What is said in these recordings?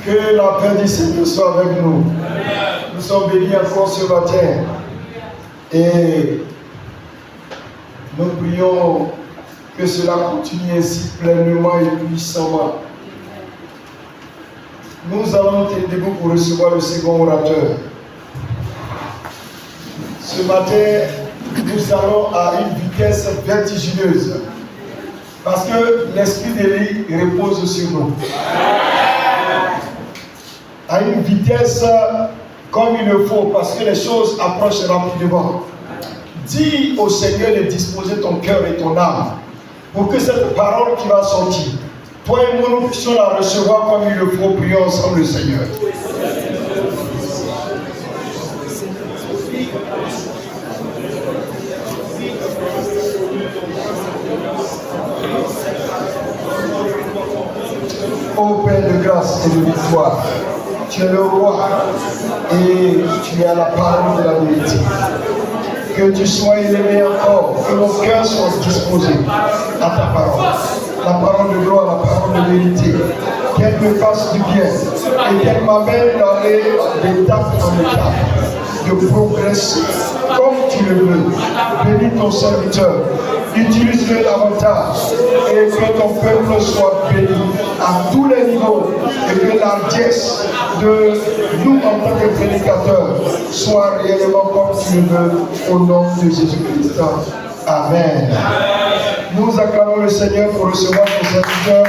Que la paix du Seigneur soit avec nous. Nous sommes bénis encore ce matin. Et nous prions que cela continue ainsi pleinement et puissamment. Nous allons être debout pour recevoir le second orateur. Ce matin, nous allons à une vitesse vertigineuse. Parce que l'esprit d'Élie repose sur nous. À une vitesse comme il le faut, parce que les choses approchent rapidement. Dis au Seigneur de disposer ton cœur et ton âme pour que cette parole qui va sortir, toi et moi nous puissions la recevoir comme il le faut. Prions ensemble le Seigneur. Ô Père de grâce et de victoire, tu es le roi et tu es à la parole de la vérité. Que tu sois élevé encore, que nos cœurs soient disposés à ta parole. La parole de gloire, la parole de vérité. Qu'elle me fasse du bien et qu'elle m'amène dans l'étape en étape de progresser comme tu le veux. Bénis ton serviteur. Utilise-le davantage et que ton peuple soit béni à tous les niveaux et que l'hardiesse de nous en tant que prédicateurs soit réellement comme tu le veux au nom de Jésus-Christ. Amen. Nous acclamons le Seigneur pour recevoir son serviteur.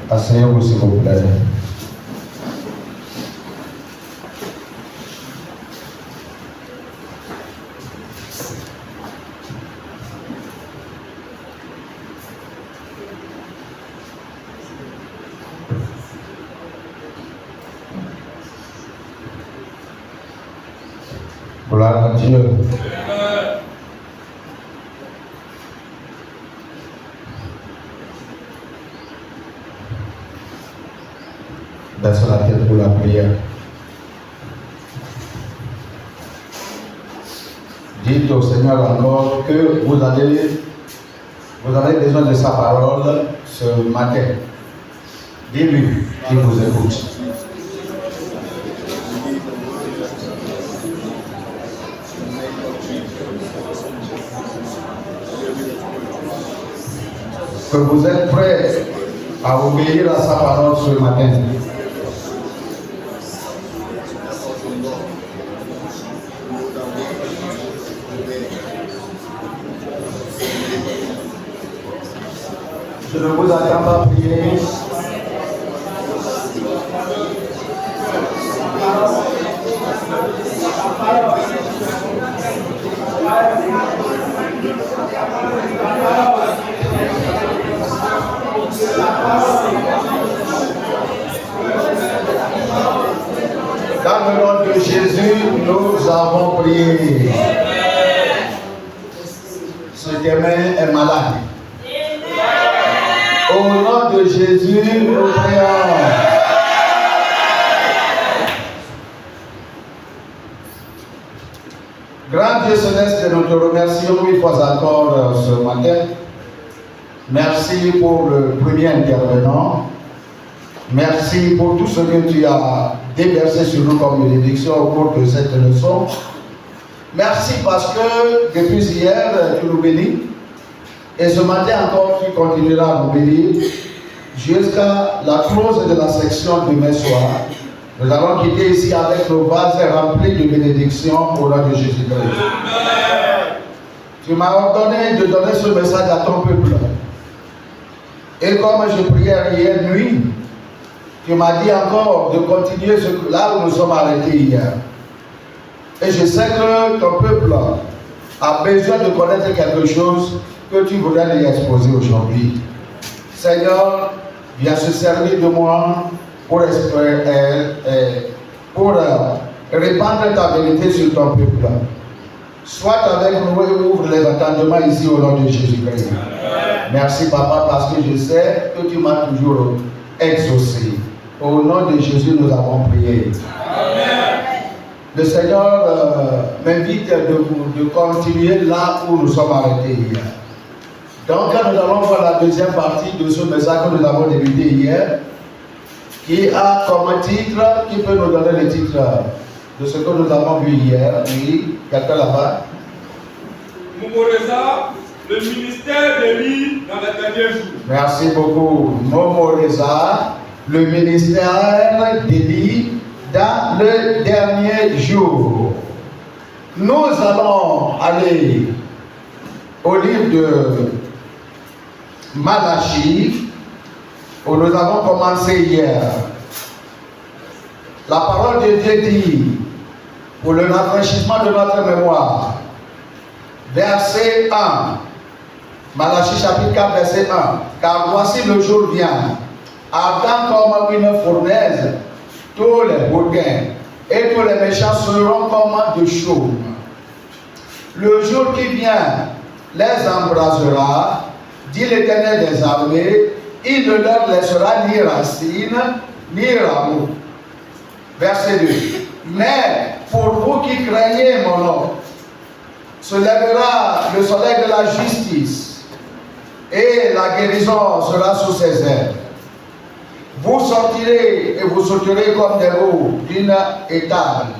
Asseyez-vous s'il vous plaît. Gloire à Dieu. Baissons la tête pour la prière. Dites au Seigneur encore que vous avez besoin de sa parole ce matin. Dis-lui qu'il vous écoute. Que vous êtes prêts à obéir à sa parole ce matin. Je ne vous attends pas prier. Dans le nom de Jésus, nous avons prié. Ce gamin est malade. Au nom de Jésus, nous prions. Grand Dieu céleste, nous te remercions une fois encore ce matin. Merci pour le premier intervenant. Merci pour tout ce que tu as déversé sur nous comme bénédiction au cours de cette leçon. Merci parce que depuis hier, tu nous bénis. Et ce matin encore, tu continueras à nous bénir jusqu'à la close de la section demain soir. Nous allons quitter ici avec nos vases remplis de bénédictions au nom de Jésus-Christ. Tu m'as ordonné de donner ce message à ton peuple. Et comme je priais hier nuit, tu m'as dit encore de continuer là où nous sommes arrêtés hier. Et je sais que ton peuple a besoin de connaître quelque chose que tu voudrais lui exposer aujourd'hui. Seigneur, viens se servir de moi pour répandre ta vérité sur ton peuple. Sois avec nous et ouvre les entendements ici au nom de Jésus-Christ. Merci Papa parce que je sais que tu m'as toujours exaucé. Au nom de Jésus, nous avons prié. Amen. Le Seigneur m'invite de continuer là où nous sommes arrêtés hier. Donc nous allons voir la deuxième partie de ce message que nous avons débuté hier, qui a comme titre, qui peut nous donner le titre de ce que nous avons vu hier. Oui, quelqu'un là-bas. Momoreza, le ministère d'Élie dans les derniers jours. Merci beaucoup. Momoreza, le ministère d'Élie dans le dernier jour. Nous allons aller au livre de Malachie, où nous avons commencé hier. La parole de Dieu dit, pour le rafraîchissement de notre mémoire, verset 1, Malachie chapitre 4, verset 1, car voici le jour vient, ardent comme une fournaise, tous les boudins et tous les méchants seront comme de chaume. Le jour qui vient les embrasera, dit l'Éternel des armées, il ne leur laissera ni racine, ni rameau. Verset 2. Mais pour vous qui craignez mon nom, se lèvera le soleil de la justice, et la guérison sera sous ses ailes. Vous sortirez et vous sauterez comme des roues d'une étable,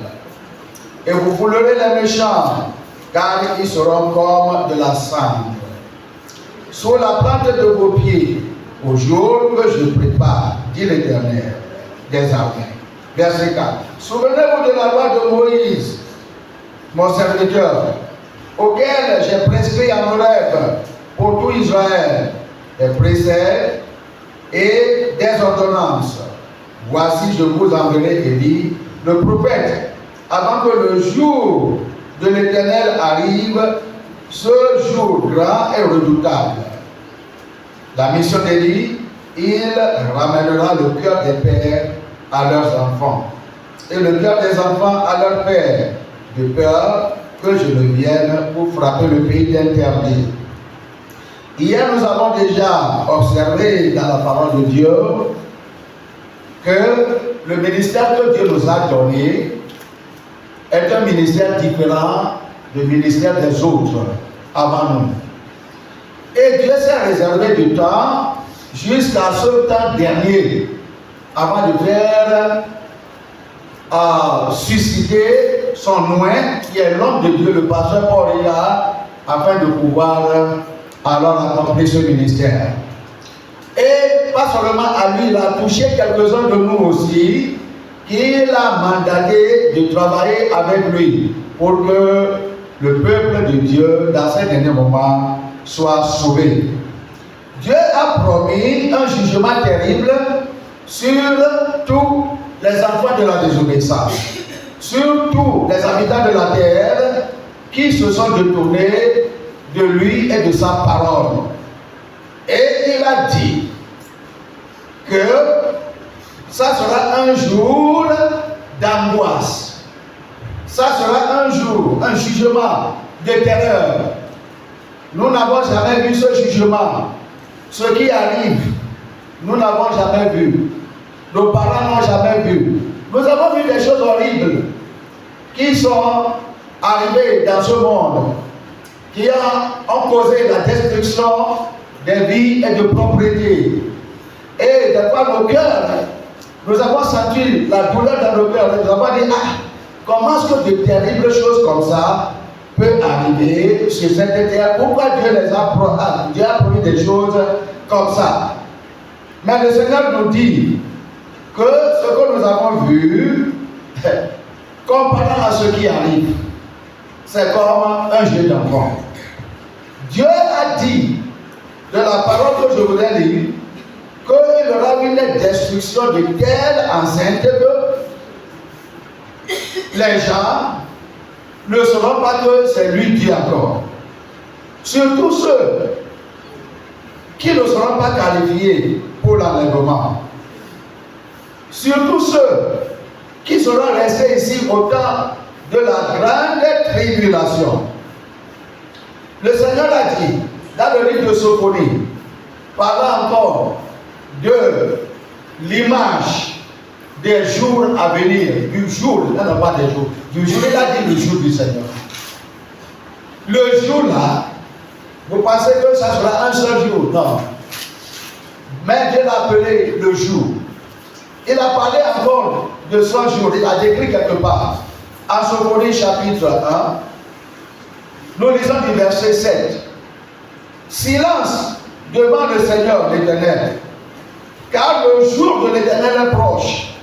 et vous foulerez les méchants, car ils seront comme de la cendre. Sous la plante de vos pieds, au jour que je prépare, dit l'Éternel des armées. Verset 4. Souvenez-vous de la loi de Moïse, mon serviteur, auquel j'ai prescrit en rêve pour tout Israël des préceptes et des ordonnances. Voici, je vous enverrai Élie, le prophète, avant que le jour de l'Éternel arrive, ce jour grand et redoutable. La mission d'Élie, il ramènera le cœur des pères à leurs enfants et le cœur des enfants à leurs pères, de peur que je ne vienne pour frapper le pays d'interdit. Hier, nous avons déjà observé dans la parole de Dieu que le ministère que Dieu nous a donné est un ministère différent du ministère des autres avant nous. Et Dieu s'est réservé du temps jusqu'à ce temps dernier avant de faire susciter son oint, qui est l'homme de Dieu, le pasteur Paul Ricard, afin de pouvoir alors accomplir ce ministère. Et pas seulement à lui, il a touché quelques-uns de nous aussi, qu'il a mandaté de travailler avec lui pour que le peuple de Dieu, dans ces derniers moments, soit sauvé. Dieu a promis un jugement terrible sur tous les enfants de la désobéissance, sur tous les habitants de la terre qui se sont détournés de lui et de sa parole. Et il a dit que ça sera un jour d'angoisse, ça sera un jour, un jugement de terreur. Nous n'avons jamais vu ce jugement. Ce qui arrive, nous n'avons jamais vu. Nos parents n'ont jamais vu. Nous avons vu des choses horribles qui sont arrivées dans ce monde, qui ont causé la destruction des vies et de propriétés. Et des fois, nos cœurs, nous avons senti la douleur dans nos cœurs. Nous avons dit, comment est-ce que de terribles choses comme ça peut arriver sur cette terre? Pourquoi Dieu les a Dieu a promis des choses comme ça? Mais le Seigneur nous dit que ce que nous avons vu, comparant à ce qui arrive, c'est comme un jeu d'enfant. Dieu a dit, de la parole que je vous ai lue, qu'il y aura une destruction de telle enceinte que les gens ne sauront pas que c'est lui Dieu encore. Surtout ceux qui ne seront pas qualifiés pour l'enlèvement. Surtout ceux qui seront restés ici au temps de la grande tribulation. Le Seigneur a dit, dans le livre de Sophonie, parlant encore de l'image des jours à venir, du jour, non pas des jours, du jour, il a dit le jour du Seigneur. Le jour là, vous pensez que ça sera un seul jour? Non. Mais Dieu l'a appelé le jour. Il a parlé encore de 100 jours, il a décrit quelque part. En Sophonie chapitre 1, nous lisons du verset 7. Silence devant le Seigneur l'Éternel, car le jour de l'Éternel est proche.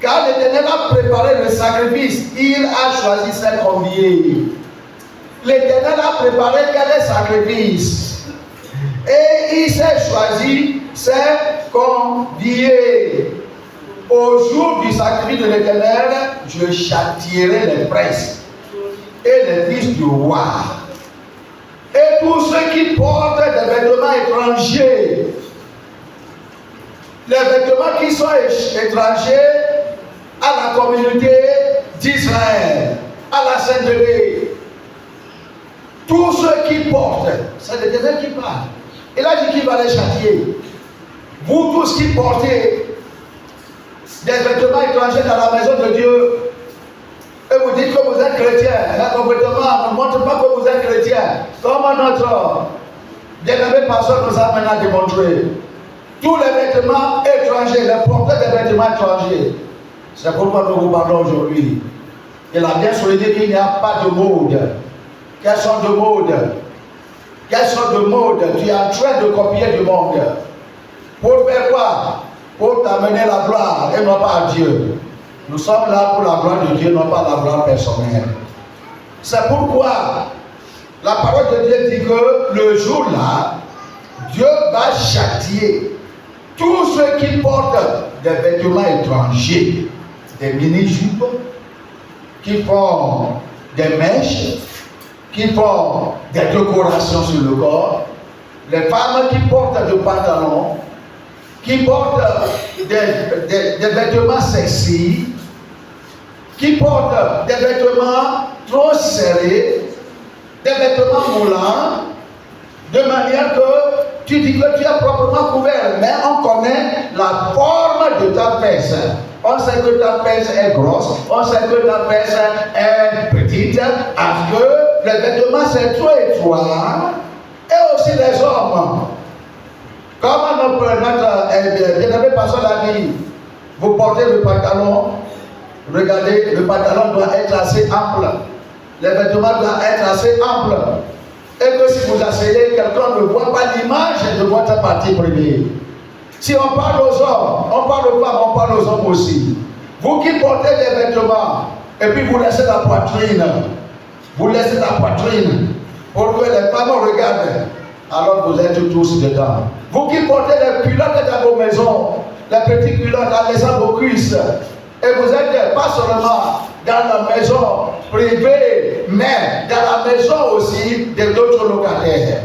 Car l'Éternel a préparé le sacrifice, il a choisi ses conviés. L'Éternel a préparé quel sacrifice? Et il s'est choisi ses conviés. Au jour du sacrifice de l'Éternel, je châtierai les princes et les fils du roi. Et tous ceux qui portent des vêtements étrangers, les vêtements qui sont étrangers à la communauté d'Israël, à la sainteté, tous ceux qui portent, c'est l'Éternel qui parle. Il a dit qu'il va les châtier. Vous tous qui portez des vêtements étrangers dans la maison de Dieu, et vous dites que vous êtes chrétien, mais vos vêtements ne montrent pas que vous êtes chrétien, comme notre bien-aimé pasteur nous a maintenant démontré. Tous les vêtements étrangers, les porteurs des vêtements étrangers, c'est pourquoi nous vous parlons aujourd'hui. Il a bien souligné qu'il n'y a pas de mode. Quelles sont de mode? Quelles sont de mode? Tu es en train de copier du monde. Pour faire quoi? Pour t'amener la gloire et non pas à Dieu. Nous sommes là pour la gloire de Dieu, non pas la gloire personnelle. C'est pourquoi la parole de Dieu dit que le jour-là, Dieu va châtier tous ceux qui portent des vêtements étrangers, des mini-jupes, qui font des mèches, qui font des décorations sur le corps, les femmes qui portent des pantalons, qui portent des vêtements sexy, qui portent des vêtements trop serrés, des vêtements moulants, de manière que tu dis que tu es proprement couvert, mais on connaît la forme de ta fesse. On sait que ta fesse est grosse, on sait que ta fesse est petite, parce que les vêtements c'est trop étroit, et aussi les hommes. Comme notre bien-aimé pasteur l'a dit, vous portez le pantalon, regardez, le pantalon doit être assez ample, les vêtements doivent être assez amples, et que si vous asseyez, quelqu'un ne voit pas l'image de votre partie première. Si on parle aux hommes, on parle aux femmes, on parle aux hommes aussi. Vous qui portez des vêtements, et puis vous laissez la poitrine, pour que les femmes regardent, alors vous êtes tous dedans. Vous qui portez les culottes dans vos maisons, les petites culottes en laissant vos cuisses, et vous êtes pas seulement dans la maison privée, mais dans la maison aussi de d'autres locataires.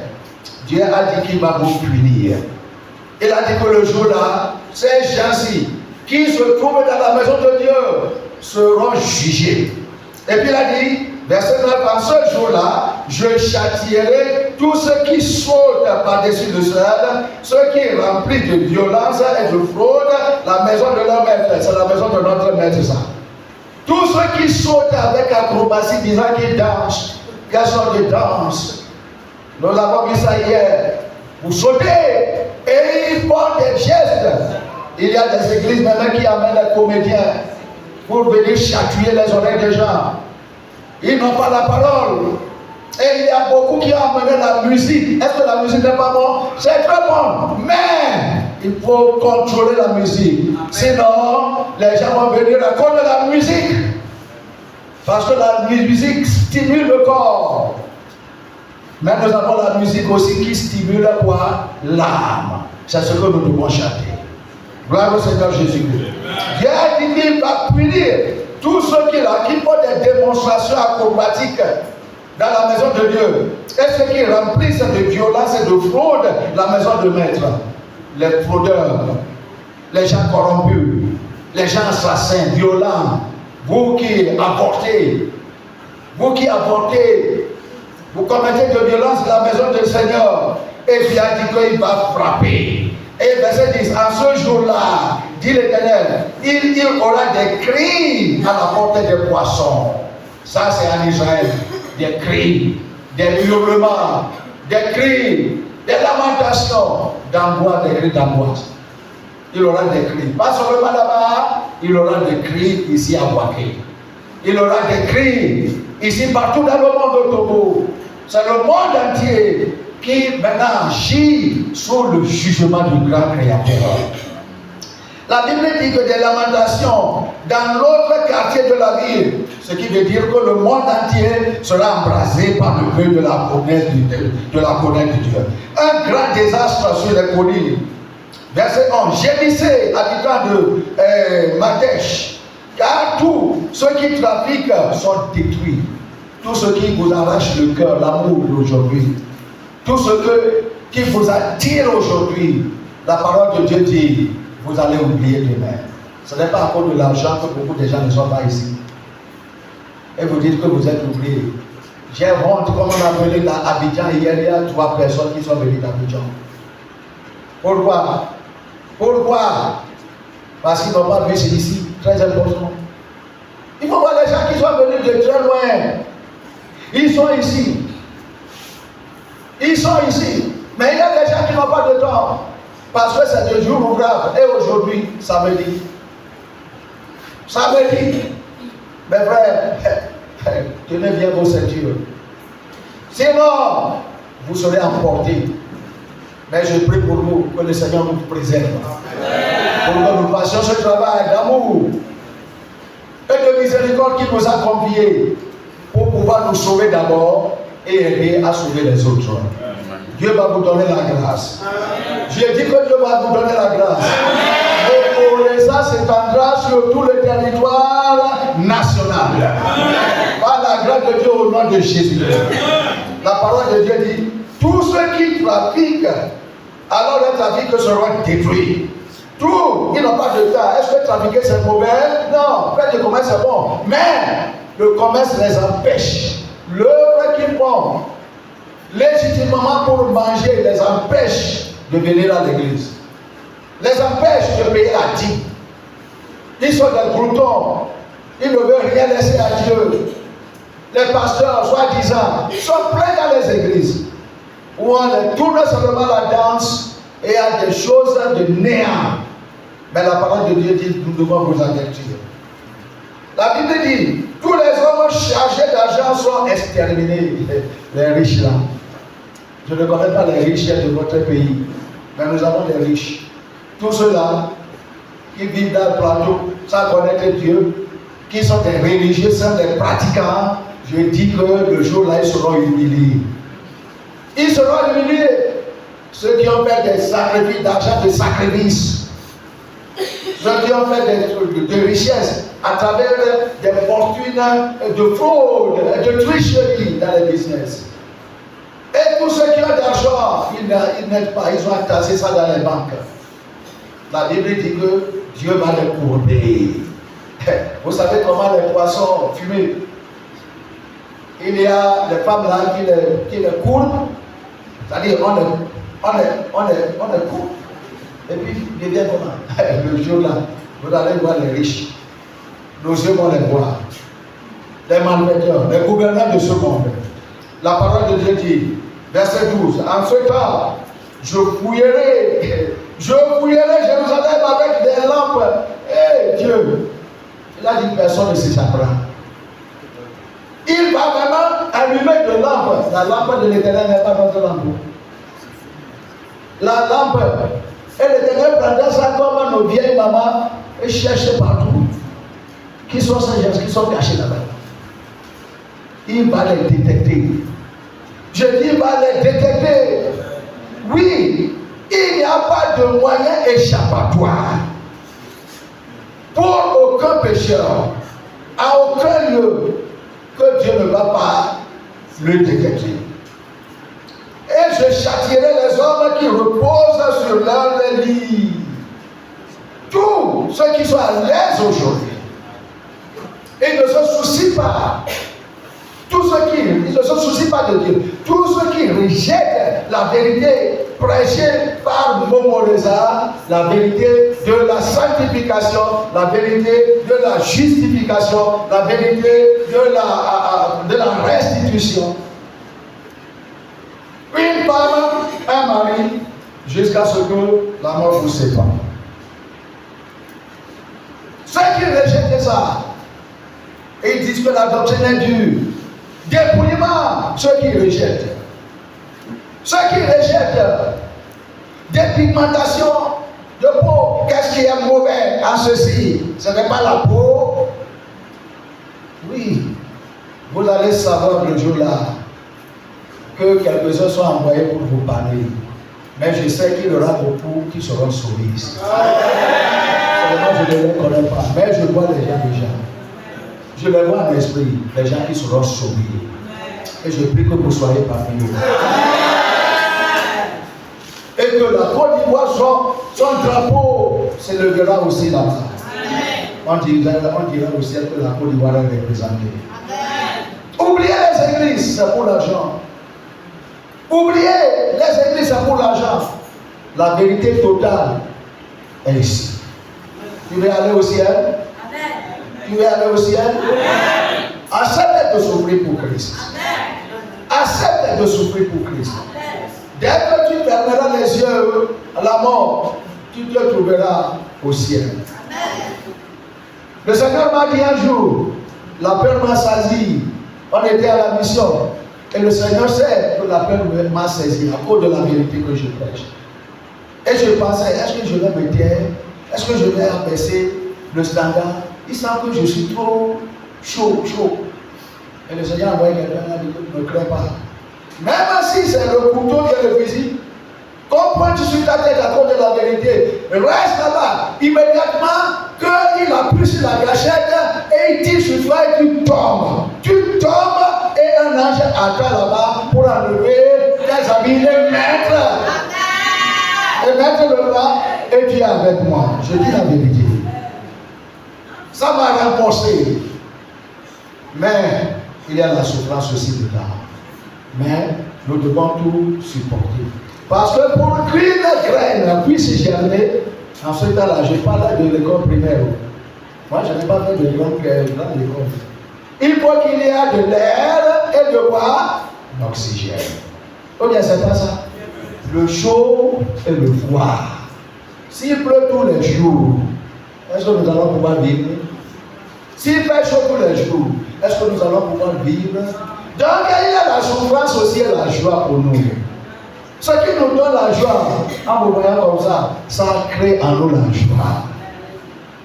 Dieu a dit qu'il va vous punir. Il a dit que le jour-là, ces gens-ci qui se trouvent dans la maison de Dieu seront jugés. Et puis il a dit, verset 9, en ce jour-là, je châtierai tous ceux qui sautent par-dessus le sol, ceux qui remplissent de violence et de fraude la maison de leur maître. C'est la maison de notre maître, ça. Tous ceux qui sautent avec acrobatie disant qu'ils dansent, quelles sortes de danses. Nous avons vu ça hier. Vous sautez et ils font des gestes. Il y a des églises maintenant qui amènent des comédiens pour venir chatouiller les oreilles des gens. Ils n'ont pas la parole. Et il y a beaucoup qui ont amené la musique. Est-ce que la musique n'est pas bonne? C'est très bon. Mais il faut contrôler la musique. Sinon, les gens vont venir à cause de la musique. Parce que la musique stimule le corps. Mais nous avons la musique aussi qui stimule quoi? L'âme. C'est ce que nous devons chanter. Gloire au Seigneur Jésus-Christ. Dieu a dit qu'il va punir tous ceux qui font des démonstrations acrobatiques dans la maison de Dieu. Et ceux qui remplissent de violence et de fraude la maison de maître. Les fraudeurs, les gens corrompus, les gens assassins, violents, vous qui apportez vous qui avortez, vous commettez de violence dans la maison du Seigneur. Et puis il a dit qu'il va frapper. Et verset 10, en ce jour-là, dit l'Éternel, il aura des cris à la porte des poissons. Ça c'est en Israël. Des cris, des hurlements, des cris, des lamentations, d'angoisse, des cris d'angoisse. Il aura des cris. Pas seulement là-bas, il aura des cris ici à Waké. Il aura des cris ici partout dans le monde de Togo. C'est le monde entier qui maintenant agit sous le jugement du grand Créateur. La Bible dit que des lamentations dans l'autre quartier de la ville, ce qui veut dire que le monde entier sera embrasé par le feu de la connaisse de Dieu. Un grand désastre sur les collines. Verset 11. Gémissez, habitants de Madèche, car tous ceux qui trafiquent sont détruits. Tous ceux qui vous arrachent le cœur, l'amour d'aujourd'hui, tout ce qui vous attire aujourd'hui, la parole de Dieu dit, vous allez oublier demain. Ce n'est pas à cause de l'argent que beaucoup de gens ne sont pas ici. Et vous dites que vous êtes oubliés. J'ai honte, comme on a appelé dans Abidjan hier, il y a 3 personnes qui sont venues d'Abidjan. Pourquoi? Parce qu'ils n'ont pas vu c'est ici, très important. Il faut voir les gens qui sont venus de très loin. Ils sont ici. Ils sont ici. Mais il y a des gens qui n'ont pas de temps. Parce que c'est des jours ouvrables. Et aujourd'hui, samedi. Samedi. Mes frères, tenez bien vos ceintures. Sinon, vous serez emportés. Mais je prie pour vous, que le Seigneur nous préserve. Pour que nous passions ce travail d'amour et de miséricorde qui nous a conviés pour pouvoir nous sauver d'abord et aider à sauver les autres. Dieu va vous donner la grâce. J'ai dit que Dieu va vous donner la grâce. Et pour ça s'étendra sur tout le territoire national. Par la grâce de Dieu au nom de Jésus. La parole de Dieu dit, tous ceux qui trafiquent, alors les trafics seront détruits. Tout, ils n'ont pas de temps. Est-ce que trafiquer c'est mauvais? Non, faire du commerce c'est bon. Mais le commerce les empêche. L'œuvre qu'ils font légitimement pour manger les empêche de venir à l'église. Les empêche de payer la dîme. Ils sont des gloutons. Ils ne veulent rien laisser à Dieu. Les pasteurs, soi-disant, sont pleins dans les églises où on les tourne seulement la danse et à des choses de néant. Mais la parole de Dieu dit, nous devons vous avertir. La Bible dit, tous les hommes chargés d'argent sont exterminés. Les riches là. Je ne connais pas les riches de votre pays, mais nous avons des riches. Tous ceux-là qui vivent dans le plateau sans connaître Dieu, qui sont des religieux, sont des pratiquants, je dis que le jour-là, ils seront humiliés. Ils seront humiliés. Ceux qui ont fait des sacrifices d'argent, des sacrifices. Ceux qui ont fait des richesses à travers des fortunes de fraude, de tricherie dans les business. Et tous ceux qui ont de l'argent, ils n'aident pas, ils ont entassé ça dans les banques. La Bible dit que Dieu va les courber. Vous savez comment les poissons fument? Il y a des femmes là qui les courbent, c'est-à-dire on les coupe. Et puis, il devient comment? Le jour là, vous allez voir les riches. Nos yeux vont les voir. Les malfaiteurs, les gouverneurs de ce monde. La parole de Dieu dit, verset 12, en ce temps, je fouillerai Jérusalem avec des lampes. Eh Dieu, il a dit personne ne s'échappera. Il va vraiment allumer de lampes. La lampe de l'Éternel n'est pas notre lampe. La lampe, et l'Éternel prendra ça comme nos vieilles mamans et chercher partout. Qui sont ces gens qui sont cachés là-bas? Il va les détecter. Je dis, il va les détecter. Oui, il n'y a pas de moyen échappatoire pour aucun pécheur, à aucun lieu, que Dieu ne va pas le détecter. Et je châtierai les hommes qui reposent sur leur lit. Tous ceux qui sont à l'aise aujourd'hui, ils ne se soucient pas. Tous ceux qui ne se soucient pas de Dieu, tous ceux qui rejettent la vérité prêchée par Momoreza, la vérité de la sanctification, la vérité de la justification, la vérité de la restitution. Une femme, un mari, jusqu'à ce que la mort vous sépare. Ceux qui rejettent ça, ils disent que la doctrine est dure. Dépouillement, ceux qui rejettent. Ceux qui rejettent dépigmentation de peau. Qu'est-ce qui est mauvais en ceci? Ce n'est pas la peau. Oui, vous allez savoir le jour-là que quelques-uns sont envoyés pour vous parler. Mais je sais qu'il y aura beaucoup qui seront sauvés ici. Seulement, je ne les connais pas. Mais je vois les gens déjà. Je les vois en esprit, les gens qui seront sauvés. Et je prie que vous soyez parmi nous. Et que la Côte d'Ivoire, son drapeau s'élèvera aussi là-bas. On dira au ciel que la Côte d'Ivoire est représentée. Oubliez les églises, c'est pour l'argent. Oubliez les églises, c'est pour l'argent. La vérité totale est ici. Tu veux aller au ciel? Tu veux aller au ciel? Accepte de souffrir pour Christ. Accepte de souffrir pour Christ. Dès que tu fermeras les yeux à la mort, tu te trouveras au ciel. Le Seigneur m'a dit un jour, la peur m'a saisi. On était à la mission. Et le Seigneur sait que la peur m'a saisi à cause de la vérité que je prêche. Et je pensais, est-ce que je vais me taire? Est-ce que je vais abaisser le standard? Il sent que je suis trop chaud. Et le Seigneur a envoyé quelqu'un et dit, ne crains pas. Même si c'est le couteau qui est le fusil, qu'on pointe sur ta tête à cause de la vérité, reste là-bas. Immédiatement, qu'il appuie sur la gâchette et il tire sur toi et tu tombes. Tu tombes et un ange attend là-bas pour enlever tes habits et mettre. Et mettre le bras et tu es avec moi. Je dis la vérité. Ça m'a renforcé. Mais il y a la souffrance aussi dedans. Mais nous devons tout supporter. Parce que pour qu'une graine puisse germer, en ce temps-là, je parle de l'école primaire. Moi, je n'ai pas fait de grande école. Il faut qu'il y ait de l'air et de quoi? L'oxygène. Oh bien, c'est pas ça. Le chaud et le froid. S'il pleut tous les jours, est-ce que nous allons pouvoir vivre? S'il fait chaud tous les jours, est-ce que nous allons pouvoir vivre? Donc il y a la souffrance aussi et la joie pour nous. Ce qui nous donne la joie, en vous voyant comme ça crée en nous la joie.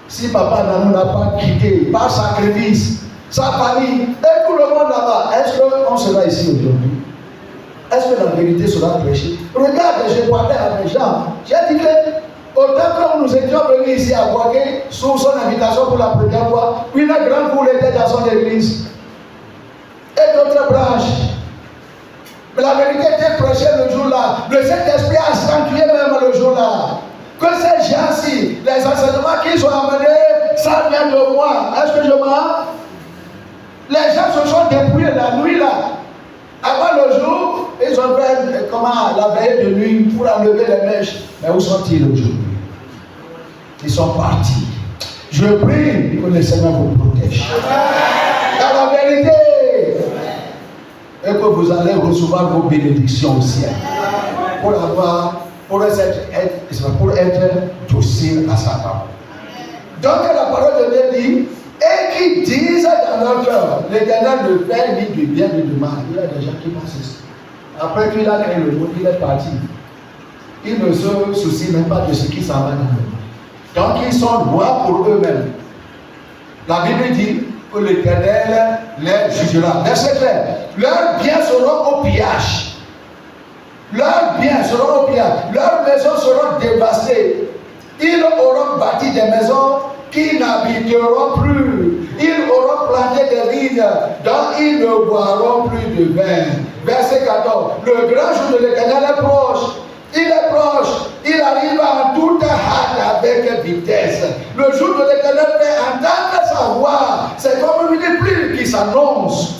Si papa ne nous a pas quitté par sacrifice, sa famille et tout le monde là-bas, est-ce qu'on sera ici aujourd'hui? Est-ce que la vérité sera prêchée? Regarde, je parlais à mes gens. J'ai dit que autant que nous étions venus ici à Boaké, sous son invitation pour la première fois, une grande foule était dans son église. Et d'autres branches. Mais la vérité était prêchée le jour-là. Le Saint-Esprit a sanctué même le jour-là. Que ces gens-ci, les enseignements qu'ils ont amenés, ça vient de moi. Est-ce que je mens? Les gens se sont dépouillés la nuit là. Avant le jour, ils ont fait la veille de nuit pour enlever les mèches. Mais où sont-ils aujourd'hui? Ils sont partis. Je prie que le Seigneur vous protège. Dans la vérité. Et que vous allez recevoir vos bénédictions au ciel. Pour être docile à sa parole. Donc la parole de Dieu dit, et qui disent dans leur cœur, l'Éternel ne fait ni de bien ni de mal. Il y a des gens qui pensent ici. Après qu'il a créé le monde, il est parti. Ils ne se soucient même pas de ce qui s'en va dans le monde. Donc ils sont loin pour eux-mêmes. La Bible dit que l'Éternel les jugera. Verset 13. Leurs biens seront au pillage. Leurs biens seront au pillage. Leurs maisons seront dévastées. Ils auront bâti des maisons qui n'habiteront plus. Ils auront planté des vignes dont ils ne boiront plus de vin. Verset 14. Le grand jour de l'Éternel est proche. Il est proche. Il arrive en toute hâte avec vitesse. Le jour de l'Éternel fait entendre sa voix. C'est comme une pluie qui s'annonce.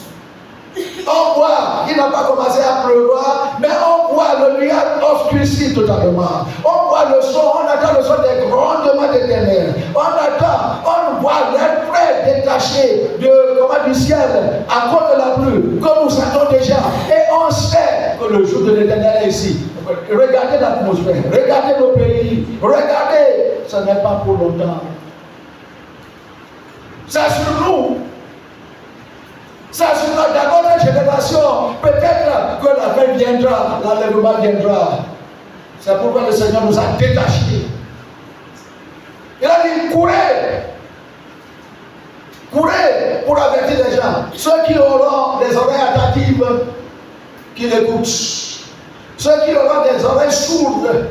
On voit, il n'a pas commencé à pleuvoir, mais on voit le nuage obscurci totalement. On voit le son, on attend le son des grondements des ténèbres. On voit les traits détachés du ciel à cause de la pluie, comme nous sentons déjà. Et on sait que le jour de l'Éternel est ici. Regardez l'atmosphère, regardez nos pays, regardez, ce n'est pas pour longtemps. C'est sur nous. Ça sera dans notre génération. Peut-être que la fin viendra, l'enlèvement viendra. C'est pourquoi le Seigneur nous a détachés. Il a dit courez. Courez pour avertir les gens. Ceux qui auront des oreilles attentives, qui l'écoutent. Ceux qui auront des oreilles sourdes,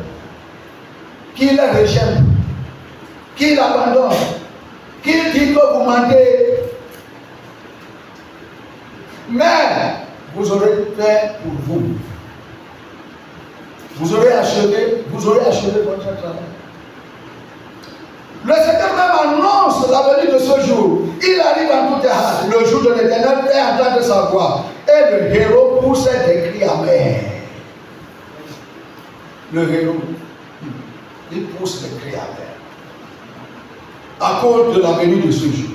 qui les rejettent, qui l'abandonnent, qui disent que vous mentez. Mais vous aurez fait pour vous. Vous aurez achevé votre travail. Le Seigneur même annonce la venue de ce jour. Il arrive en toute hâte. Le jour de l'Éternel fait entendre sa voix. Et le héros pousse des cris amers. Le héros, il pousse des cris amers. À cause de la venue de ce jour.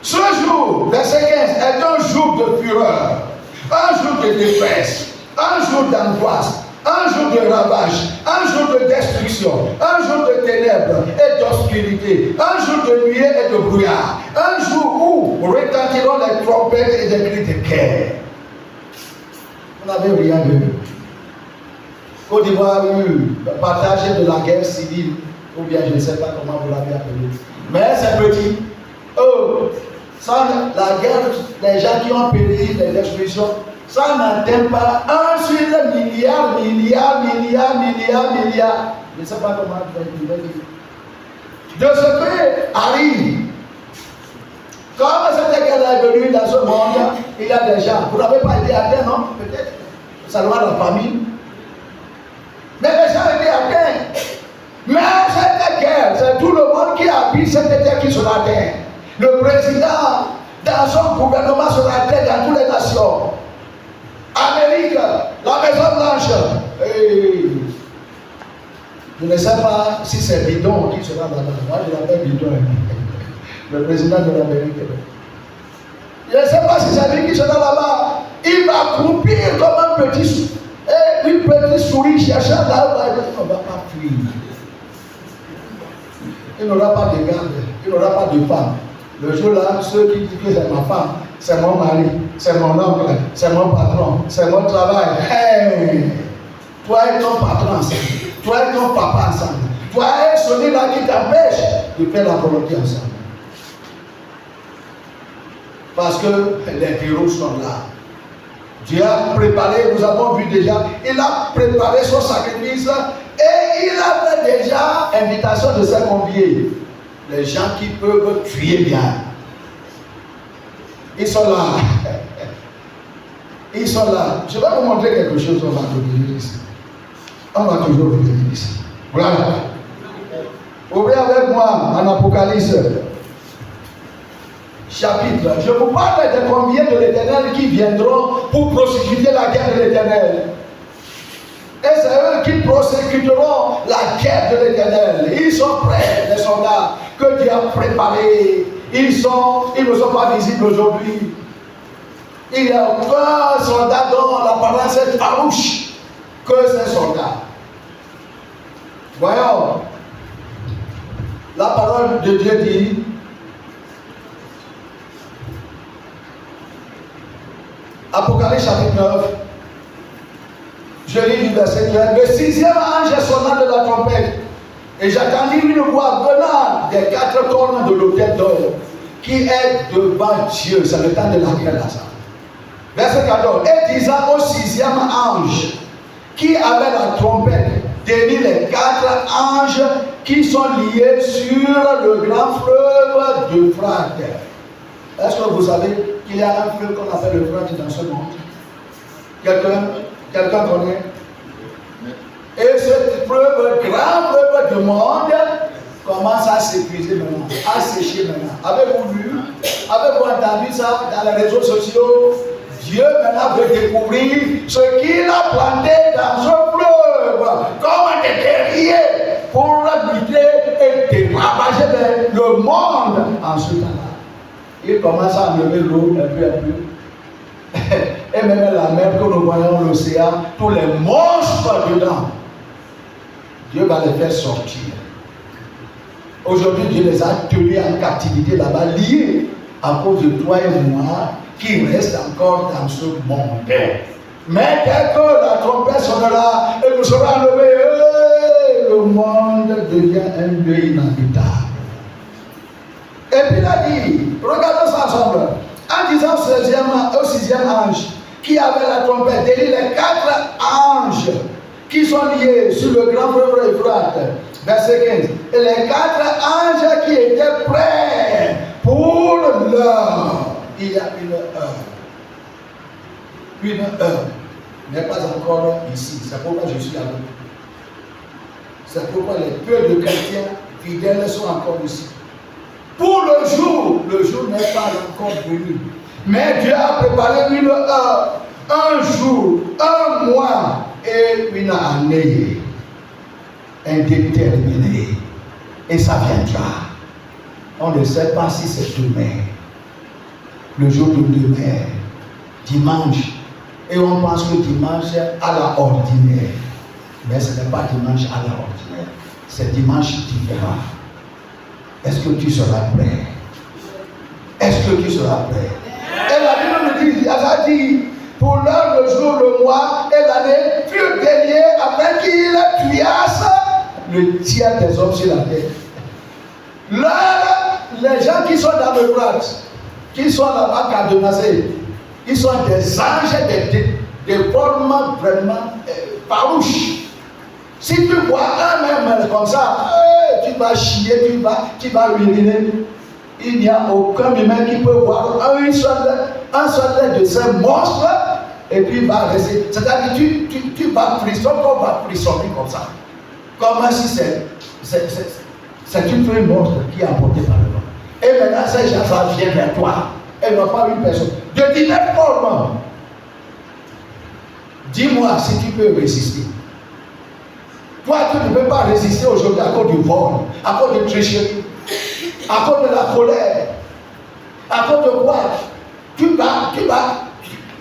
Ce jour, verset 15, est un jour de fureur, un jour de détresse, un jour d'angoisse, un jour de ravage, un jour de destruction, un jour de ténèbres et d'obscurité, un jour de nuée et de brouillard, un jour où retentiront les trompettes et les cris de guerre. Vous n'avez rien vu. Côte d'Ivoire a eu partagé de la guerre civile, ou bien je ne sais pas comment vous l'avez appelé, mais c'est petit. Oh, sans la guerre, les gens qui ont péri, les destructions, ça n'atteint pas 1 sur le milliard. Je ne sais pas comment je vais dire. De ce qui arrive, comme cette guerre est venue dans ce monde, il y a des gens, vous n'avez pas été atteints, non? Peut-être, seulement la famille. Mais les gens étaient atteints. Mais cette guerre, c'est tout le monde qui habite cette terre qui sera atteint. Le président, dans son gouvernement, sera atteint dans toutes les nations. Amérique, la Maison Blanche. Je ne sais pas si c'est Bidon qui sera là-bas. Moi, je l'appelle Bidon. Le président de l'Amérique. Je ne sais pas si c'est lui qui sera là-bas. Il va croupir comme une petite souris cherchant là-bas. On ne va pas fuir. Il n'aura pas de garde, il n'aura pas de femme. Le jour-là, ceux qui disent que c'est ma femme, c'est mon mari, c'est mon oncle, c'est mon patron, c'est mon travail. Hey! Toi et ton patron ensemble, toi et ton papa ensemble, toi et celui-là qui t'empêche de faire la volonté ensemble. Parce que les héros sont là. Dieu a préparé, nous avons vu déjà, il a préparé son sacrifice et il a fait déjà invitation de ses conviés. Les gens qui peuvent tuer bien. Ils sont là. Ils sont là. Je vais vous montrer quelque chose, on va revenir ici. On va toujours revenir ici. Voilà. Ouvrez avec moi en Apocalypse. Chapitre. Je vous parle des combien de l'Éternel qui viendront pour prosécuter la guerre de l'Éternel. Et c'est eux qui prosécuteront la guerre de l'Éternel. Ils sont prêts, les soldats que Dieu a préparés. Ils ne sont pas visibles aujourd'hui. Il y a aucun soldat dont l'apparence est farouche que ces soldats. Voyons, la parole de Dieu dit, Apocalypse chapitre 9, je lis du verset 13. Le 6e ange sonna de la trompette, et j'entendis une voix venant des 4 cornes de l'autel d'or, qui est devant Dieu. C'est le temps de la guerre là, ça. Verset 14. Et disant au 6e ange, qui avait la trompette, tenir les 4 anges qui sont liés sur le grand fleuve d'Euphrate. Est-ce que vous savez qu'il y a un fleuve qu'on appelle l'Euphrate dans ce monde? Quelqu'un connaît? Et ce fleuve, grand fleuve du monde, commence à s'épuiser maintenant, à sécher maintenant. Avez-vous vu, avez-vous entendu ça dans les réseaux sociaux? Dieu maintenant veut découvrir ce qu'il a planté dans ce fleuve, comme des guerriers pour lutter et ravager le monde en ce temps-là. Il commence à enlever l'eau un peu à peu. Et même la mer que nous voyons, l'océan, tous les monstres dedans, Dieu va les faire sortir. Aujourd'hui, Dieu les a tenus en captivité là-bas, liés à cause de toi et moi, qui restent encore dans ce monde. Mais dès que la trompette sonnera et nous serons enlevés, le monde devient un lieu inhabitable. Et puis il a dit, regardons ça ensemble, en disant au sixième ange, qui avait la trompette, il dit les 4 anges qui sont liés sur le grand fleuve Euphrate, verset 15, et les 4 anges qui étaient prêts pour l'heure. Il y a une heure. Une heure n'est pas encore ici. C'est pourquoi je suis à l'heure. C'est pourquoi les peu de chrétiens fidèles sont encore ici. Pour le jour n'est pas encore venu. Mais Dieu a préparé une heure, un jour, un mois et une année indéterminée. Et ça viendra. On ne sait pas si c'est demain, le jour de demain, dimanche. Et on pense que dimanche à la ordinaire. Mais ce n'est pas dimanche à la ordinaire. C'est dimanche différent. Est-ce que tu seras prêt? Est-ce que tu seras prêt? Et la Bible nous dit, elle a dit, pour l'heure, le jour, le mois et l'année furent déliés afin qu'il tuasse le tiers des hommes sur la terre. Là, les gens qui sont dans le Euphrate, qui sont là-bas cadenassés, ils sont des anges, des formes vraiment farouches. Si tu vois un même comme ça, tu vas chier, tu vas uriner. Il n'y a aucun humain qui peut voir un seul de ces monstres et puis il va rester. C'est-à-dire que tu vas frissonner, on va frissonner comme ça. Comme si c'est une feuille monstre qui est emportée par le vent. Et maintenant, ces gens-là viennent vers toi. Et non pas une personne. De diverses formes. Dis-moi si tu peux résister. Toi, tu ne peux pas résister aujourd'hui à cause du vol, à cause de tricherie, à cause de la colère, à cause de quoi?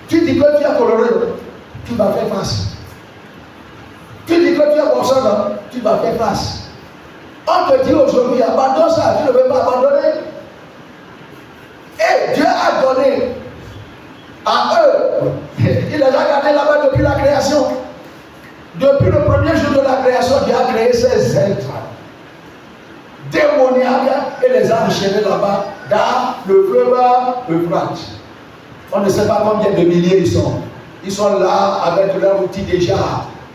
Tu dis que tu es coloré, tu vas faire face. Tu dis que tu es bon sang, tu vas faire face. On te dit aujourd'hui, abandonne ça, tu ne veux pas abandonner. Et Dieu a donné à eux, il les a gardés là-bas depuis la création. Depuis le premier jour de la création, Dieu a créé ces êtres démoniaques et les a enchaînés là-bas dans le fleuve Euphrate. On ne sait pas combien de milliers ils sont. Ils sont là avec leur outil déjà.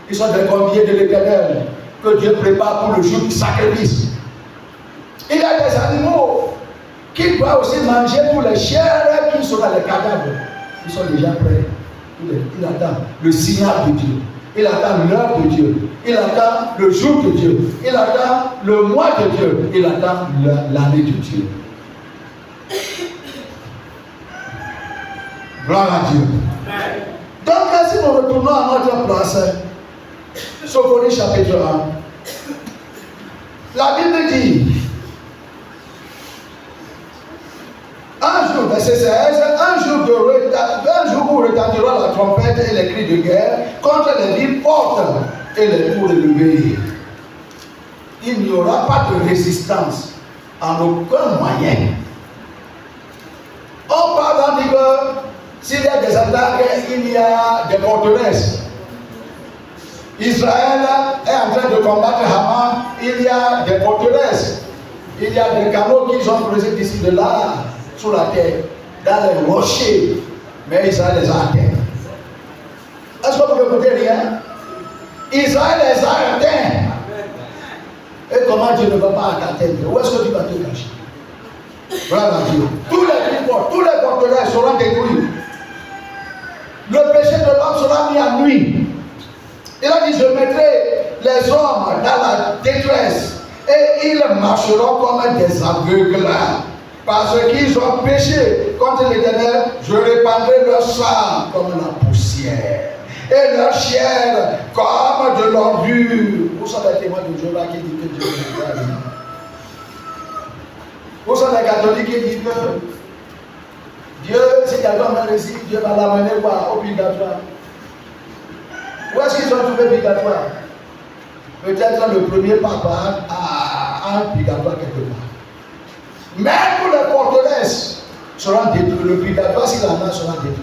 Ils sont des conviés de l'Éternel que Dieu prépare pour le jour du sacrifice. Il y a des animaux qui doivent aussi manger tous les chairs qui sont dans les cadavres. Ils sont déjà prêts. Il attend le signal de Dieu. Il attend l'heure de Dieu. Il attend le jour de Dieu. Il attend le mois de Dieu. Il attend l'année de Dieu. Gloire à Dieu. Donc, si nous retournons à notre place, Sophonie chapitre 1, la Bible dit, un jour, verset 16, un jour où retentira la trompette et les cris de guerre contre les villes fortes et les tours élevées. Il n'y aura pas de résistance en aucun moyen. On parle en disant s'il y a des attaques, il y a des forteresses. Israël est en train de combattre Hamas, il y a des forteresses. Il y a des canaux qui sont creusés d'ici de là, sous la terre, dans les rochers. Mais Israël les a atteints. Est-ce que vous ne écoutez rien? Israël les a atteints. Et comment Dieu ne va pas t'atteindre? Où est-ce que tu vas te cacher? Voilà Dieu. Tous les forteresses seront détruits. Le péché de l'homme sera mis à nuit. Il a dit, je mettrai les hommes dans la détresse Et ils marcheront comme des aveugles. Parce qu'ils ont péché contre l'Éternel, je répandrai leur sang comme la poussière. Et leur chair comme de l'ordure. Vous savez les témoins de Dieu là qui dit que Dieu est vrai. Vous savez les catholiques qui disent que Dieu, si quelqu'un m'a réussi, Dieu va l'amener au purgatoire. Où est-ce qu'ils ont trouvé purgatoire? Peut-être le premier papa a un purgatoire quelque part. Même pour les forteresses seront détruites. Le purgatoire, s'il en a, sera détruit.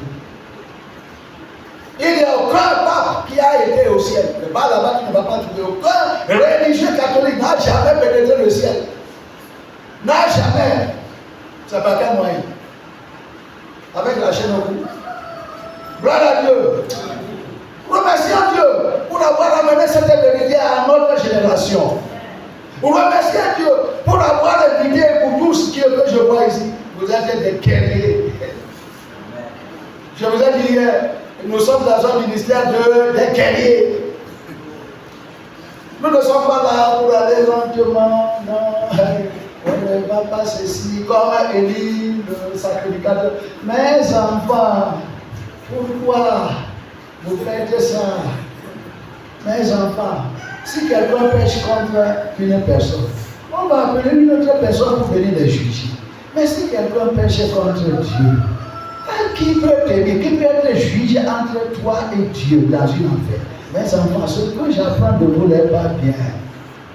Il n'y a aucun pape qui a été au ciel. Le bas là-bas, tu ne vas pas trouver aucun religieux catholique n'a jamais pénétré le ciel. N'a jamais. C'est par quel moyen? Avec la chaîne au cou. Gloire à Dieu. Remercions Dieu pour avoir amené cette vérité à notre génération. Remercions Dieu pour avoir invité pour tous qui que je vois ici. Vous êtes des guerriers. Je vous ai dit hier, nous sommes dans un ministère des guerriers. Nous ne sommes pas là pour aller lentement, non. On ne va pas ceci, comme Élie, le sacrificateur. Mes enfants, pourquoi vous faites ça? Mes enfants, si quelqu'un pêche contre une personne, on va appeler une autre personne pour venir les juger. Mais si quelqu'un pêche contre Dieu, qui peut t'aider, qui peut être juge entre toi et Dieu dans une affaire? Mes enfants, ce que j'apprends de vous n'est pas bien.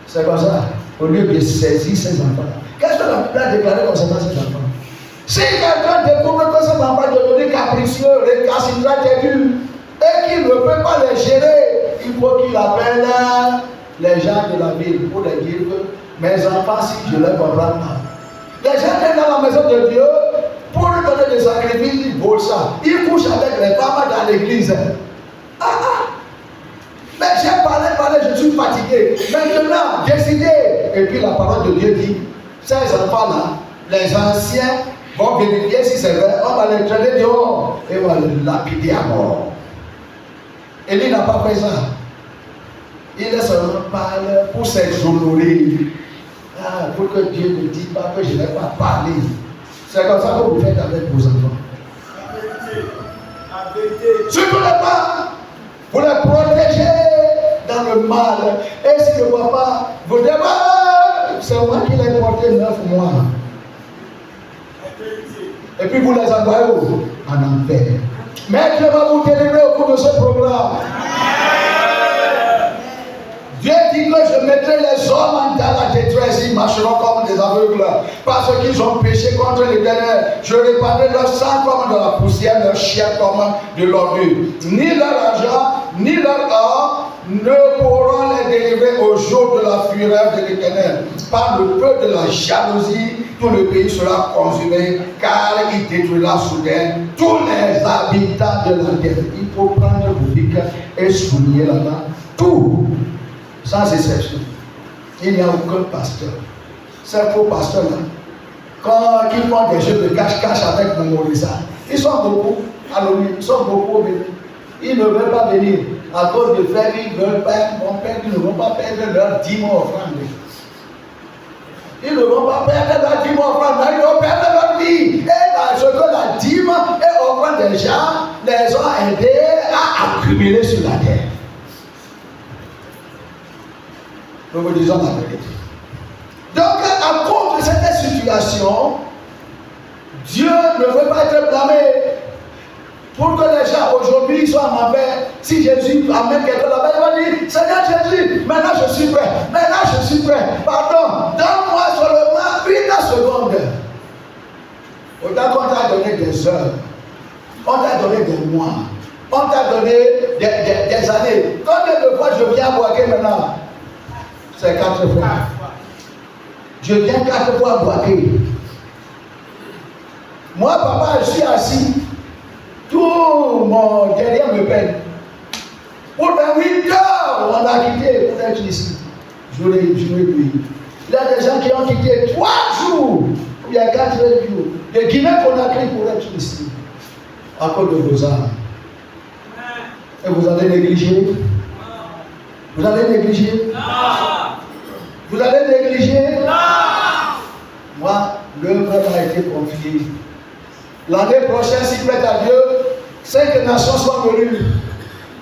C'est comme ça, au lieu de saisir ces enfants. Qu'est-ce que la Bible a déclaré concernant ces enfants? Si quelqu'un découvre que cet enfant est devenu capricieux, récalcitrant, têtu, et qu'il ne peut pas les gérer, il faut qu'il appelle les gens de la ville pour leur dire que mes enfants, si je ne les comprends pas. Les gens viennent dans la maison de Dieu pour lui donner des sacrifices, ils volent ça. Ils couchent avec les femmes dans l'église. Mais j'ai parlé, je suis fatigué. Maintenant, décidé. Et puis la parole de Dieu dit, ces enfants-là, les anciens vont vérifier si c'est vrai, on va les traîner dehors et on va les lapider à mort. Élie n'a pas fait ça. Il est seulement parlé pour s'exonérer. Pour que Dieu ne dise pas que je n'ai pas parlé. C'est comme ça que vous faites avec vos enfants. Surtout les parents, vous les protégez dans le mal. Et si le papa vous dit, c'est moi qui l'ai porté 9 mois. Et puis vous les envoyez en enfer. Mais Dieu va vous délivrer au cours de ce programme. Dieu dit que je mettrai les hommes dans la détresse, ils marcheront comme des aveugles, parce qu'ils ont péché contre l'Éternel. Je répandrai leur sang comme de la poussière, leur chair comme de l'ordure. Ni leur argent, ni leur or ne pourront les délivrer au jour de la fureur de l'Éternel. Par le feu de la jalousie, tout le pays sera consumé, car il détruira soudain tous les habitants de la terre. Il faut prendre vos pics et souligner là-bas tout. Sans exception. Il n'y a aucun pasteur. Ces faux pasteurs-là, quand ils font des jeux de cache-cache avec Momorisa, ils sont beaucoup à l'ONU, ils sont beaucoup au Bénin. Ils ne veulent pas venir à cause de faire, ils veulent pas, ils ne vont pas perdre leur 10 mois offrandes. Ils ne vont pas perdre leur 10 mois offrandes, ils vont perdre leur vie. Et ce que la dîme et offrande des gens les ont aidés à accumuler sur la terre. Nous vous disons la vérité. Donc, à cause de cette situation, Dieu ne veut pas être blâmé. Pour que les gens aujourd'hui soient en enfer, si Jésus amène quelqu'un là-bas, il va dire, Seigneur Jésus, maintenant je suis prêt. Maintenant je suis prêt. Pardon, donne-moi seulement une seconde. Autant qu'on t'a donné des heures, on t'a donné des mois, on t'a donné des années. Combien de fois je viens boire maintenant? C'est 4 fois. Je viens 4 fois boiter. Moi, papa, je suis assis. Tout mon derrière me peine. Pour 28 heures, on a quitté pour être ici. Je l'ai dit. Il y a des gens qui ont quitté 3 jours, il y a 4 jours. De Guinée-Conakry pour être ici. À cause de vos âmes. Et vous allez négliger? Vous allez négliger? Vous allez négliger? Moi, l'œuvre m'a été confiée. L'année prochaine, si plaît à Dieu, 5 nations sont venues.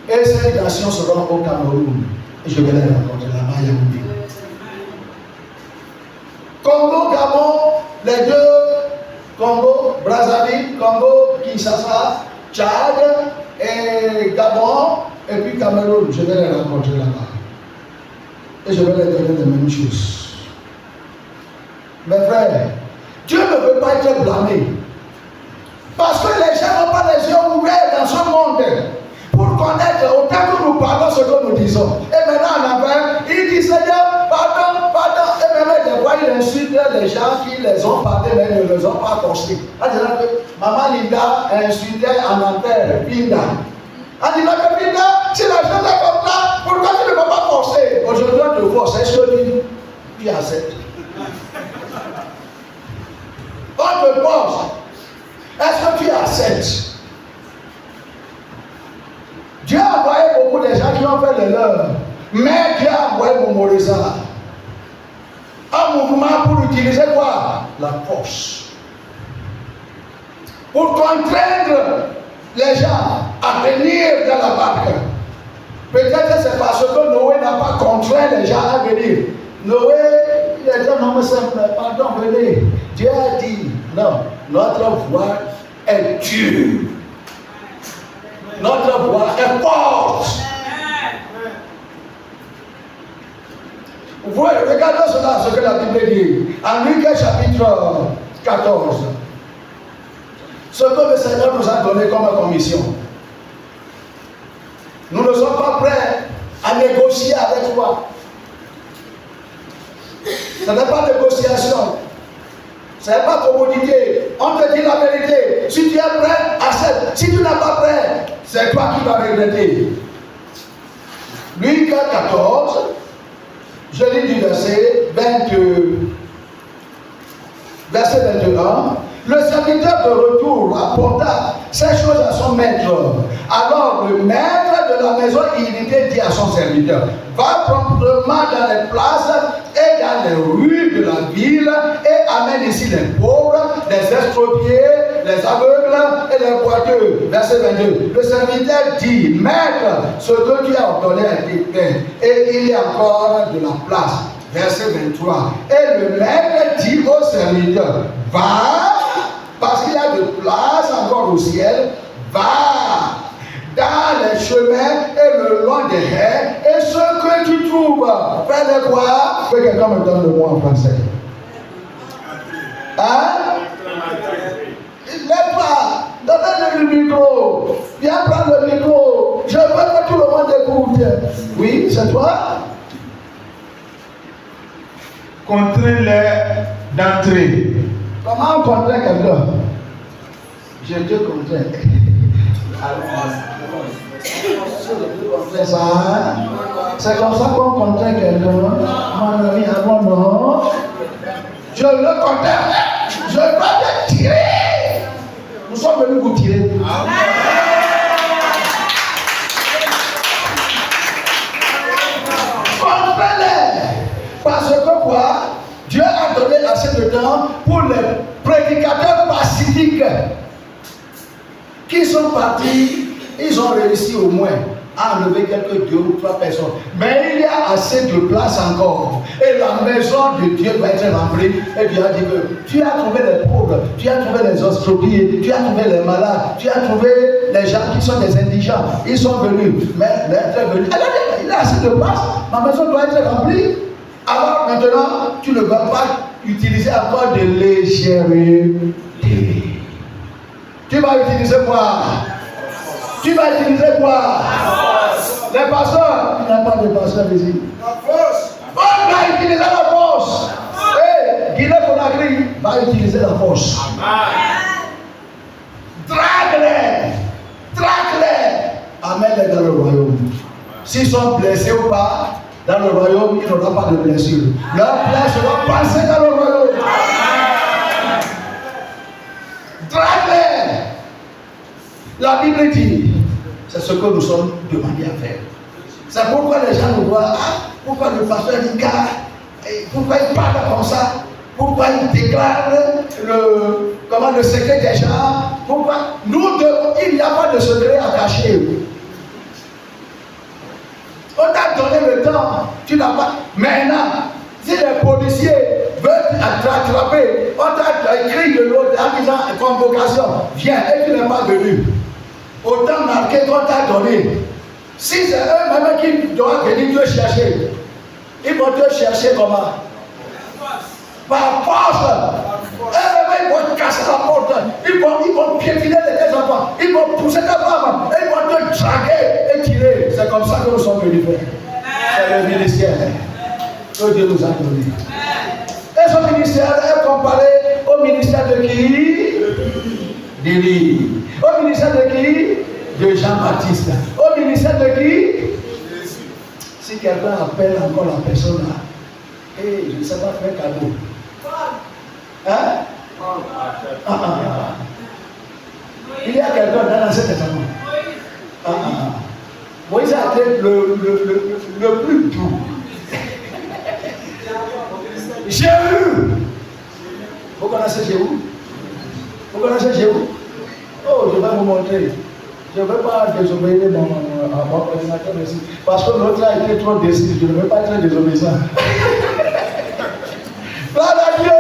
Et 5 nations seront au Cameroun. Et je vais les rencontrer là-bas, il y a une vie. Congo, Gabon, les deux, Congo, Brazzaville, Congo, Kinshasa, Tchad et Gabon, et puis Cameroun, je vais les rencontrer là-bas. Et je vais leur donner les mêmes choses. Mes frères, Dieu ne veut pas être blâmé. Parce que les gens n'ont pas les yeux ouverts dans ce monde pour connaître autant que nous parlons ce que nous disons. Et maintenant en avant, il dit Seigneur, pardon, pardon. Et même des fois, il insulte les gens qui les ont parlé, mais ne les ont pas construits. C'est-à-dire que Maman Linda insultait en enterre, Linda. Elle dit que Linda, si la chose est comme ça, pourquoi tu ne peux pas forcer? Aujourd'hui, on te force. Est-ce que tu acceptes? On te force. Est-ce que tu acceptes? Dieu a envoyé beaucoup de gens qui ont fait de l'œuvre, mais Dieu a envoyé Momorisa. Un mouvement pour utiliser quoi? La force. Pour contraindre les gens à venir dans la barque. Peut-être que c'est parce que Noé n'a pas contraint les gens à venir. Noé, il a dit un homme simple, pardon, venez. Dieu a dit, non, notre voix est dure. Notre voix est forte. Vous regardez cela, ce que la Bible dit. En Luc chapitre 14. Ce que le Seigneur nous a donné comme commission. Nous ne sommes pas prêts à négocier avec toi. Ce n'est pas négociation. Ce n'est pas commodité. On te dit la vérité. Si tu es prêt, accepte. Si tu n'es pas prêt, c'est toi qui vas regretter. Luc 14, je lis du verset 21. Le serviteur de retour apporta ces choses à son maître. Alors le maître de la maison illimité dit à son serviteur, va promptement dans les places et dans les rues de la ville et amène ici les pauvres, les estropiés, les aveugles et les boiteux. Verset 22. Le serviteur dit, maître, ce que tu as ordonné a été fait et il y a encore de la place. Verset 23. Et le maître dit au serviteur, va, parce qu'il y a de place encore au ciel, va dans les chemins et le long des haies, et ce que tu trouves, fais-le quoi? Que quelqu'un me donne le mot en français. Hein? Lève-toi, donne-le le micro, viens prendre le micro, je veux que tout le monde écoute. Oui, c'est toi? Contrains-les d'entrer. Comment on contraint quelqu'un? Je te contrains. C'est comme ça qu'on contraint quelqu'un. Mon ami, avant non. Je le contrains. Je vais te tirer. Nous sommes venus vous tirer. Contrains-les. Parce que quoi? Dieu a donné assez de temps pour les prédicateurs pacifiques qui sont partis, ils ont réussi au moins à enlever quelques 2 ou 3 personnes. Mais il y a assez de place encore. Et la maison de Dieu va être remplie. Et Dieu a dit que tu as trouvé les pauvres, tu as trouvé les estropiés, tu as trouvé les malades, tu as trouvé les gens qui sont des indigents. Ils sont venus. Mais l'être est venu. Alors, il y a assez de place. Ma maison doit être remplie. Alors maintenant, tu ne vas pas utiliser encore de légèreté. Tu vas utiliser quoi? Tu vas utiliser quoi? Les pasteurs. Il n'y a pas de pasteur ici. La force. On va utiliser la force. Et Guinée-Conakry va utiliser la force. Drague-les. Drague-les. Amène-les dans le royaume. S'ils sont blessés ou pas, dans le royaume, il n'y aura pas de blessure. Leur place sera passée dans le royaume. Drague-les. La Bible dit, c'est ce que nous sommes demandés à faire. C'est pourquoi les gens nous voient, pourquoi le pasteur dit, car Et pourquoi il parle comme ça? Pourquoi il déclare le secret des gens? Pourquoi? Il n'y a pas de secret à cacher. On t'a donné le temps, tu n'as pas. Maintenant, si les policiers veulent t'attraper, on t'a écrit de l'autre en disant convocation, viens, et tu n'es pas venu. Autant marqué qu'on t'a donné. Si c'est eux-mêmes qui doivent venir te chercher, ils vont te chercher comment? Par force. Ils vont casser la porte, ils vont piétiner les enfants, ils vont pousser ta femme, ils vont te draguer et tirer. C'est comme ça que nous sommes venus faire. C'est le ministère que Dieu nous a donné. Et ce ministère est comparé au ministère de qui? D'Élie. Au ministère de qui? De Jean-Baptiste. Au ministère de qui? Si quelqu'un appelle encore la personne là, je ne sais pas faire cadeau. Hein? Il y a quelqu'un dans l'Ancien Testament. Moïse a été le plus doux. Jéhu. Vous connaissez Jéhu? Vous connaissez Jéhu? Oh, je vais vous montrer. Je ne veux pas désobéir mon ordinateur ici. Parce que l'autre a été trop décidé. Je ne veux pas être désobéissant. Voilà Dieu.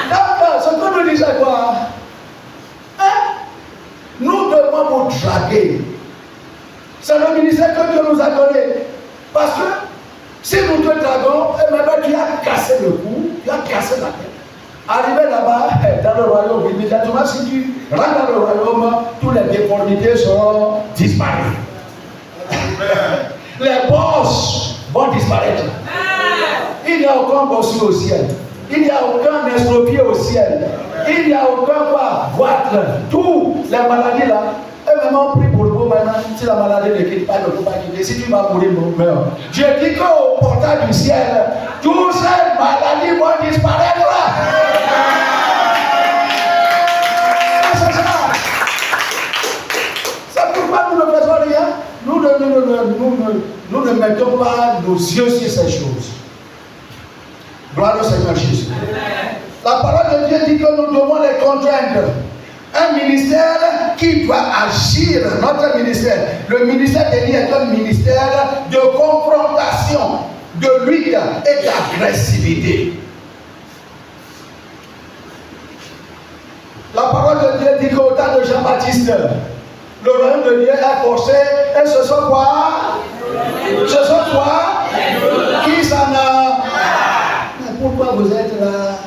Donc, ce que nous disons quoi? Nous devons vous draguer. C'est le ministère que Dieu nous a donné. Parce que si nous te draguons, tu as cassé le cou, tu as cassé la tête. Arrivé là-bas, dans le royaume, immédiatement, si tu rentres dans le royaume, toutes les déformités seront disparues. Les bosses vont disparaître. Il n'y a aucun bossu au ciel. Il n'y a aucun estropié au ciel. Il n'y a aucun quoi, voître. Toutes les maladies là. Et même on prie pour vous maintenant. Si la maladie ne quitte pas, ne peut pas quitter. Si tu vas mourir, meurs. Je dis qu'au portail du ciel, toutes ces maladies vont disparaître. C'est ça. C'est pourquoi nous ne faisons rien. Nous ne mettons pas nos yeux sur ces choses. Gloire au Seigneur Jésus. La parole de Dieu dit que nous devons les contraindre. Un ministère qui doit agir, notre ministère, le ministère d'Élie est un ministère de confrontation, de lutte et d'agressivité. La parole de Dieu dit qu'au temps de Jean-Baptiste, le royaume de Dieu est forcé, et ce sont quoi? Ce sont quoi? Qui s'en a? Mais pourquoi vous êtes là?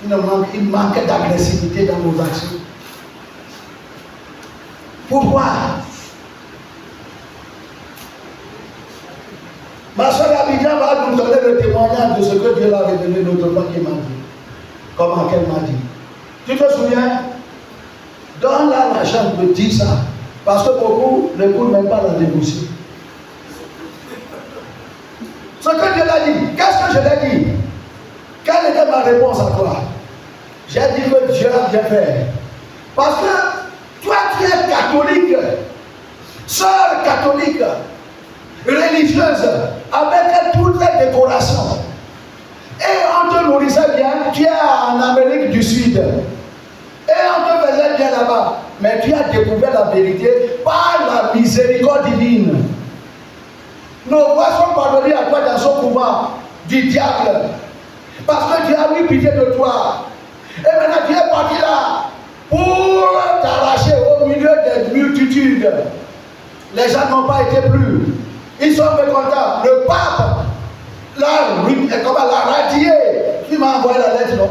Il manque d'agressivité dans nos actions. Pourquoi? Ma soeur Abidjan va nous donner le témoignage de ce que Dieu l'a révélé l'autre fois qu'il m'a dit. Comment qu'elle m'a dit? Tu te souviens? Donne-la l'argent de dire ça. Parce que beaucoup ne peuvent même pas la négocier. Ce que Dieu l'a dit, qu'est-ce que je l'ai dit? Quelle était ma réponse à toi? J'ai dit que Dieu a bien fait. Parce que toi qui es catholique, sœur catholique, religieuse, avec toutes les décorations, et on te nourrissait bien, tu es en Amérique du Sud, et on te faisait bien là-bas, mais tu as découvert la vérité par la miséricorde divine. Nos voix sont pardonnées à toi dans son pouvoir du diable. Parce que Dieu a eu pitié de toi. Et maintenant tu es parti là pour t'arracher au milieu des multitudes. Les gens n'ont pas été plus. Ils sont mécontents. Le pape l'a radié. Qui m'a envoyé la lettre, non?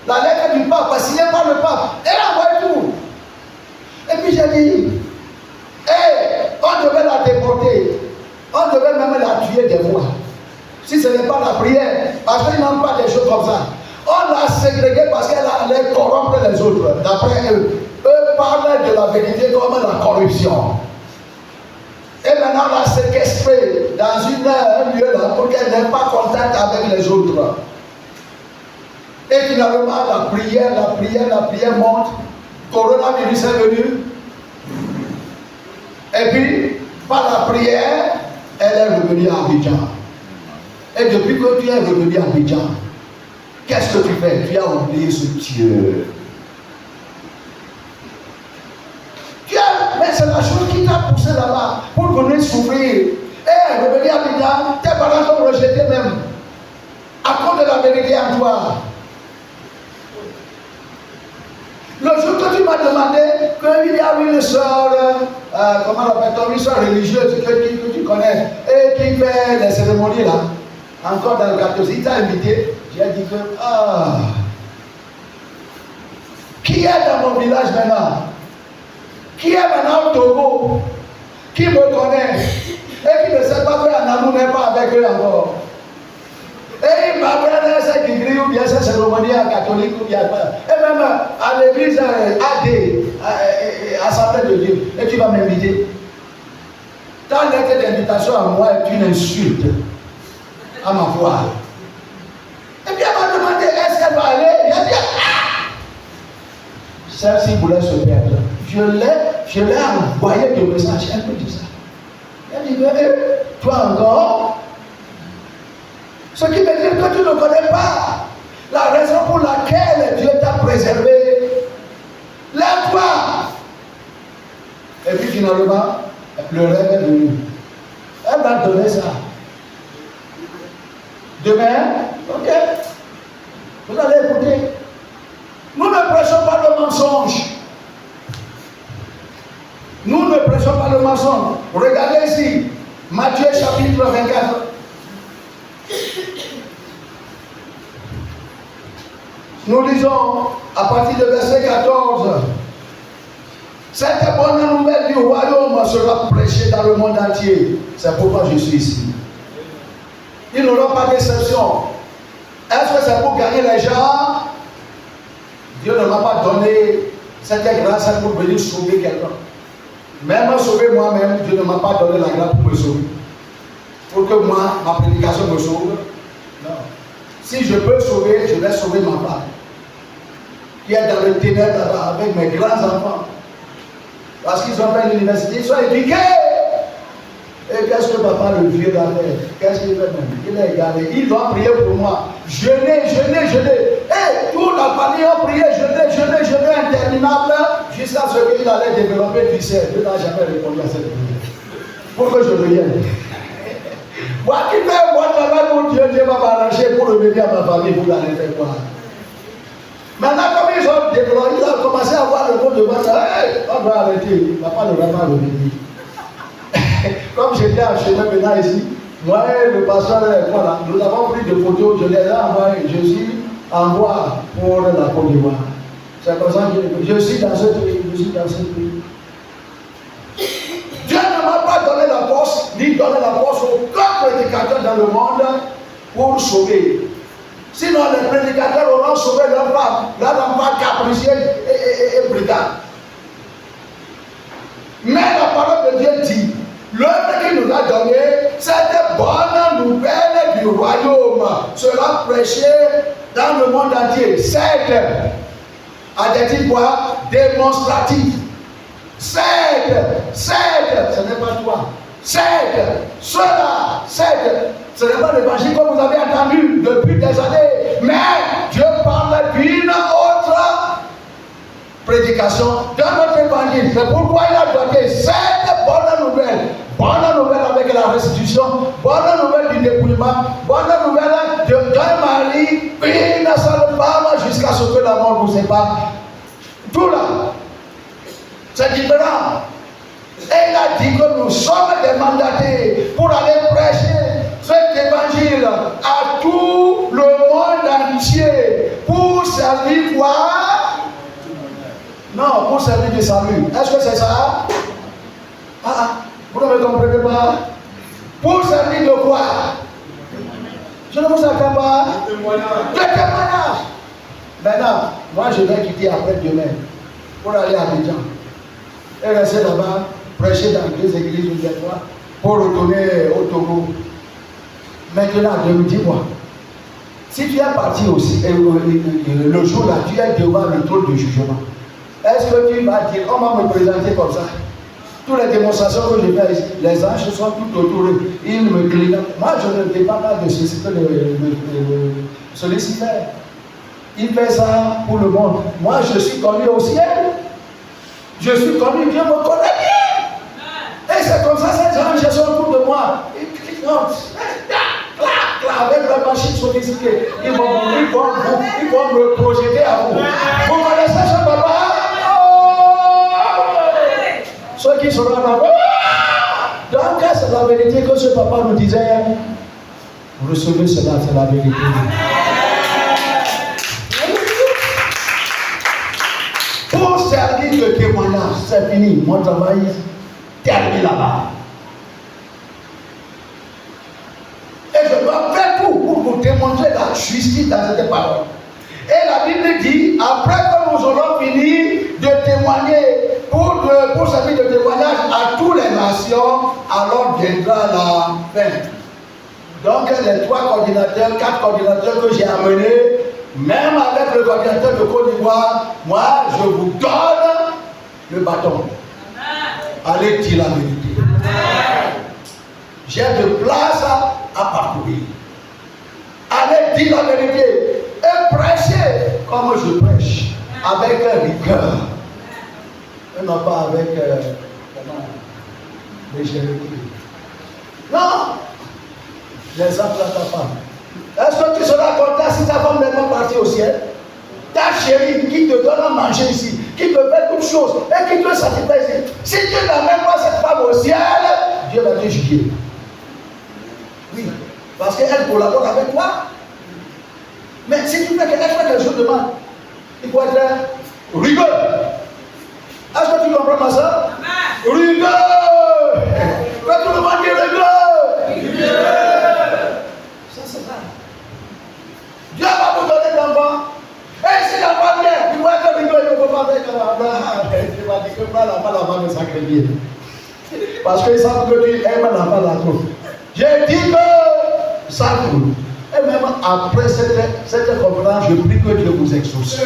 La lettre du pape, signée par le pape. Elle a envoyé tout. Et puis j'ai dit, on devait la déporter. On devait même la tuer des fois. Si ce n'est pas la prière, parce qu'ils n'ont pas des choses comme ça. On l'a ségrégée parce qu'elle allait corrompre les autres. D'après eux, eux parlent de la vérité comme la corruption. Et maintenant on l'a séquestrée dans un lieu là pour qu'elle n'ait pas contact avec les autres. Et finalement la prière monte. Coronavirus est venu. Et puis, par la prière, elle est revenu à Abidjan. Et depuis que tu es revenu à Abidjan, qu'est-ce que tu fais? Tu as oublié ce Dieu. Mais c'est la chose qui t'a poussé là-bas pour venir souffrir. Et revenir à Abidjan, tes parents t'ont rejeté même. À cause de la vérité en toi. Le jour que tu m'as demandé qu'il y a une soeur, comment on appelle, une soeur religieuse que tu connais et qui fait les cérémonies là, encore dans le 14, il t'a invité, j'ai dit que, qui est dans mon village maintenant? Qui est maintenant au Togo? Qui me connaît? Et qui ne sait pas que Anamou n'est pas avec eux encore? Et il m'appelle cette église ou bien cette cérémonie catholique ou bien et même à l'église AD, Assemblée de Dieu. Et tu vas m'inviter. Ta lettre d'invitation à moi est une insulte à ma foi. Et puis elle m'a demandé est-ce qu'elle va aller? Il a dit celle-ci voulait se perdre. Je l'ai envoyé de message. Elle me dit ça. Elle dit toi encore? Ce qui veut dire que tu ne connais pas la raison pour laquelle Dieu t'a préservé. Lève-toi. Et puis finalement, le rêve est venu. Elle m'a donné ça. Demain, ok, vous allez écouter. Nous ne prêchons pas le mensonge. Nous ne prêchons pas le mensonge. Regardez ici, Matthieu chapitre 24. Nous lisons à partir de verset 14. Cette bonne nouvelle du royaume sera prêchée dans le monde entier. C'est pourquoi je suis ici. Il n'aura pas d'exception. Est-ce que c'est pour gagner les gens? Dieu ne m'a pas donné cette grâce pour venir sauver quelqu'un. Même sauver moi-même, Dieu ne m'a pas donné la grâce pour me sauver. Pour que moi, ma prédication me sauve. Non. Si je peux sauver, je vais sauver ma femme. Qui est dans le ténèbre là-bas avec mes grands-enfants. Parce qu'ils ont fait l'université, ils sont éduqués. Et qu'est-ce que papa le vieux va faire? Qu'est-ce qu'il fait même? Il est égaré. Il doit prier pour moi. Jeûner. Et toute la famille a prié, jeûner interminable, jusqu'à ce qu'il allait développer du sel. Dieu n'a jamais répondu à cette prière. Pour que je revienne. Moi qui fais un bon travail pour Dieu, Dieu va m'arranger pour revenir à ma famille, pour aller faire quoi? Maintenant, comme ils ont développé, ils ont commencé à voir le mot de moi, on doit arrêter. Papa ne va pas revenir. Comme j'étais en chemin maintenant ici, moi et le pasteur, voilà, nous avons pris des photos, je les ai envoyées. Je suis en voie pour la Côte d'Ivoire. C'est comme ça que je suis dans ce pays, Dieu ne m'a pas donné la force, ni donné la force aucun prédicateur dans le monde pour sauver. Sinon, les prédicateurs auront sauvé leur femme, leur enfant capricieux et brigand. Mais la parole de Dieu dit, l'œuvre qu'il nous a donnée, cette bonne nouvelle du royaume sera prêchée dans le monde entier. Cette, adjectif quoi? Démonstratif. Ce n'est pas toi. Cela, ce n'est pas l'évangile que vous avez entendu depuis des années, mais Dieu parle d'une autre prédication d'un autre évangile. C'est pourquoi il a donné cette bonne nouvelle avec la restitution, bonne nouvelle du dépouillement, bonne nouvelle d'un mari, une seule femme jusqu'à ce que la mort vous sépare. Tout là, c'est différent. Et il a dit que nous sommes des mandatés pour aller prêcher cet évangile à tout le monde entier pour servir quoi? Non, pour servir du salut. Est-ce que c'est ça? Vous ne me comprenez pas? Pour servir de quoi? Je ne vous attends pas. Le témoignage. Maintenant, moi je vais quitter après demain pour aller à Abidjan et rester là-bas, prêcher dans 2 églises ou 2 fois pour retourner au Togo. Maintenant, dis-moi, si tu es parti aussi, le jour là, tu es devant le trône du jugement, est-ce que tu vas dire, on va me présenter comme ça? Toutes les démonstrations que je fais ici, les anges sont tout autour. Ils me clignotent. Moi, je ne dépends pas de ce que celui-ci fait. Il fait ça pour le monde. Moi, je suis connu au ciel. Je suis connu, Dieu me connaît bien. Et c'est comme ça, ces anges sont autour de moi. Ils clignotent. Avec la machine sophistiquée. Ils vont me projeter à vous. Vous connaissez ce papa? Ceux qui seront là-bas. Donc, c'est la vérité que ce papa nous disait. Vous recevez cela, c'est la vérité. Pour servir de témoignage, c'est fini. Mon travail termine là-bas. Et je dois faire tout pour vous démontrer la justice dans cette parole. Et la Bible dit, après que nous aurons fini de témoigner, pour servir de témoignage à toutes les nations, alors viendra la fin. Donc les 3 coordinateurs, 4 coordinateurs que j'ai amenés, même avec le coordinateur de Côte d'Ivoire, moi je vous donne le bâton. Allez dire la vérité. J'ai de place à parcourir. Allez dire la vérité et prêcher comme je prêche, avec rigueur. Et non pas avec légèreté. Non, l'exemple à ta femme. Est-ce que tu seras content si ta femme n'est pas partie au ciel? Ta chérie qui te donne à manger ici, qui te fait toutes choses et qui te satisfait ici. Si Dieu n'amène pas cette femme au ciel, Dieu va te juger. Oui, parce qu'elle collabore avec toi. Mais si tu fais quelque chose de mal, il faut être rigueur. Est-ce que tu comprends ma soeur? Rigueur! Que tout le monde dit rigueur! Ça c'est ça. Dieu va vous donner d'enfants. Et si l'enfant vient, il va être rigueur, il ne peut pas faire comme il va dire que moi, l'enfant me sacrifie. Parce qu'ils savent que tu aimes l'enfant là trop. J'ai dit que ça coule. Et même après cette conférence, je prie que Dieu vous exauce.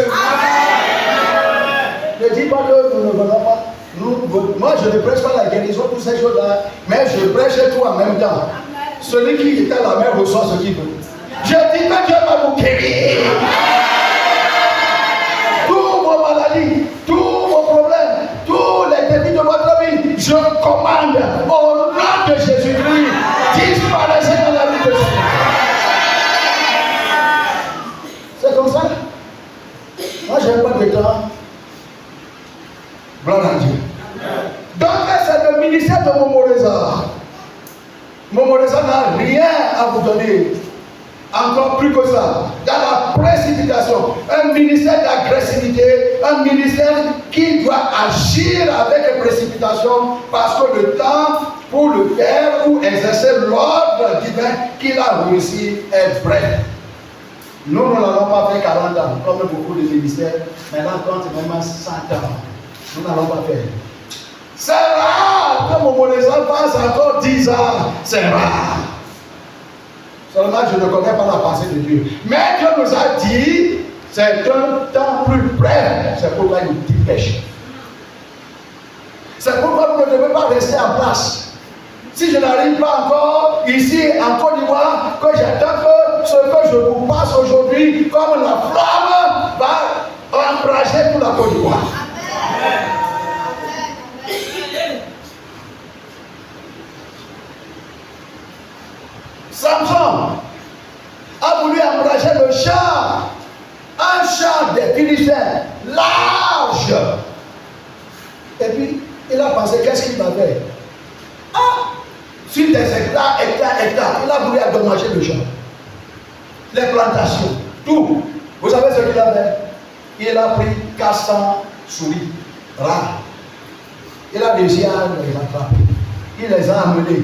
Ne dis pas que nous ne venons pas. Moi, je ne prêche pas la guérison, toutes ces choses-là, mais je prêche tout en même temps. Celui qui est à la mer reçoit ce qu'il veut. Je dis que Dieu va vous guérir. Tous vos maladies, tous vos problèmes, tous les défis de votre vie, je commande au nom de Jésus-Christ, disparaissez dans la vie de Jésus. C'est comme ça. Moi, je n'ai pas de temps. Gloire à Dieu. Donc, c'est le ministère de Momoreza. Momoreza n'a rien à vous donner. Encore plus que ça. Dans la précipitation. Un ministère d'agressivité. Un ministère qui doit agir avec précipitation. Parce que le temps pour le faire ou exercer l'ordre divin qu'il a réussi est bref. Nous ne l'avons pas fait 40 ans, comme beaucoup de ministères. Maintenant, compte même 100 ans. Nous n'allons pas faire. C'est rare que Momoreza passe encore 10 ans. C'est rare. Seulement, je ne connais pas la pensée de Dieu. Mais Dieu nous a dit, c'est un temps plus bref. C'est pourquoi il nous dépêche. C'est pourquoi vous ne devez pas rester en place. Si je n'arrive pas encore ici en Côte d'Ivoire, que j'attends que ce que je vous passe aujourd'hui, comme la flamme, va embraser toute la Côte d'Ivoire. Samson a voulu embraser le champ, un champ des Philistins, large. Et puis, il a pensé, qu'est-ce qu'il va faire? Ah, sur des hectares, il a voulu endommager le champ. Les plantations, tout. Vous savez ce qu'il a fait? Il a pris 400 souris rares. Il a réussi à les attraper. Il les a amenés.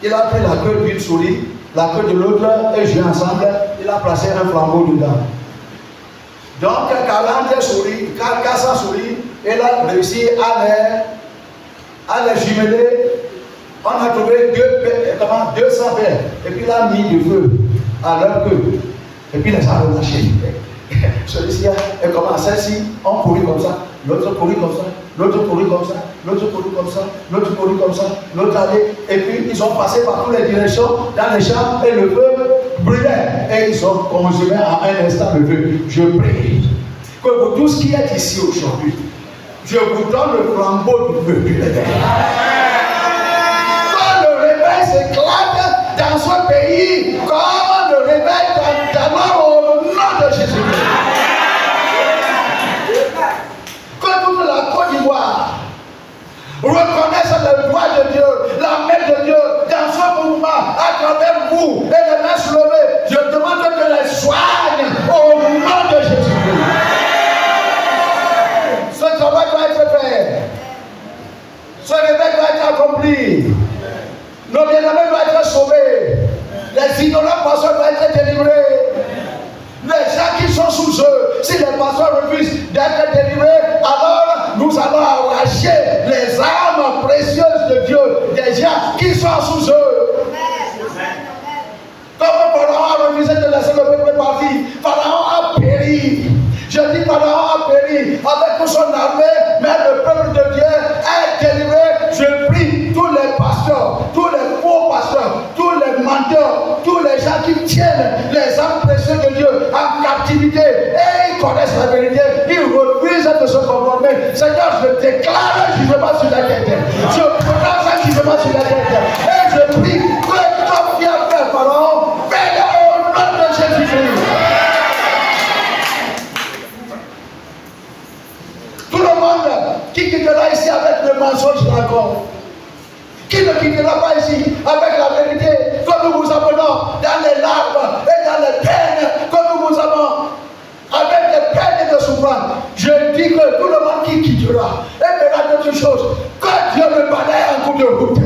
Il a pris la queue d'une souris, la queue de l'autre, et joué ensemble. Il a placé un flambeau dedans. Donc, 40 souris, 400 souris, il a réussi à les jumeler. On a trouvé 200 paires. Et puis il a mis du feu à leur queue. Et puis les a relâchés. Celui-ci est comme celle-ci, on courait comme ça. l'autre courir comme ça, l'autre courir comme ça, l'autre courir comme ça, l'autre courir comme ça, l'autre aller. Et puis ils ont passé par toutes les directions dans les champs et le feu brûlait. Et ils ont consumé en un instant le feu. Je prie que vous tous qui êtes ici aujourd'hui, je vous donne le flambeau du feu du réveil. Quand le réveil s'éclate dans ce pays, comme le réveil dans au nom de Jésus-Christ. Que toute la Côte d'Ivoire reconnaisse le doigt de Dieu, la main de Dieu dans ce mouvement, à travers vous et les mains soulevées. Je demande que les soigne au nom de Jésus-Christ. Ce travail doit être fait. Ce réveil doit être accompli. Nos bien-aimés doivent être sauvés. Les ignorants pasteurs doivent être délivrés. Les gens qui sont sous eux, si les pasteurs refusent d'être délivrés, alors nous allons arracher les âmes précieuses de Dieu, des gens qui sont sous eux. Comme Pharaon a refusé de laisser le peuple partir, Pharaon a péri. Je dis Pharaon a péri avec toute son armée, mais le peuple de Dieu est délivré. Je prie tous les pasteurs, tous les faux pasteurs, tous les menteurs, tous les gens qui tiennent les âmes précieuses de Dieu en captivité et ils connaissent la vérité, ils refusent de se conformer. Seigneur, je déclare un jugement sur la tête. Je prononce un jugement sur la tête. Et je prie que comme tu as fait Pharaon, fais-le au nom de Jésus-Christ. Tout le monde qui quittera ici avec le mensonge d'accord, qui ne quittera pas ici avec la vérité, que nous vous appelons dans les larmes et dans les peines, que nous vous avons avec des peines et des souffrances. Je dis que tout le monde qui quittera et verra d'autres choses, que Dieu me balaye un coup de route.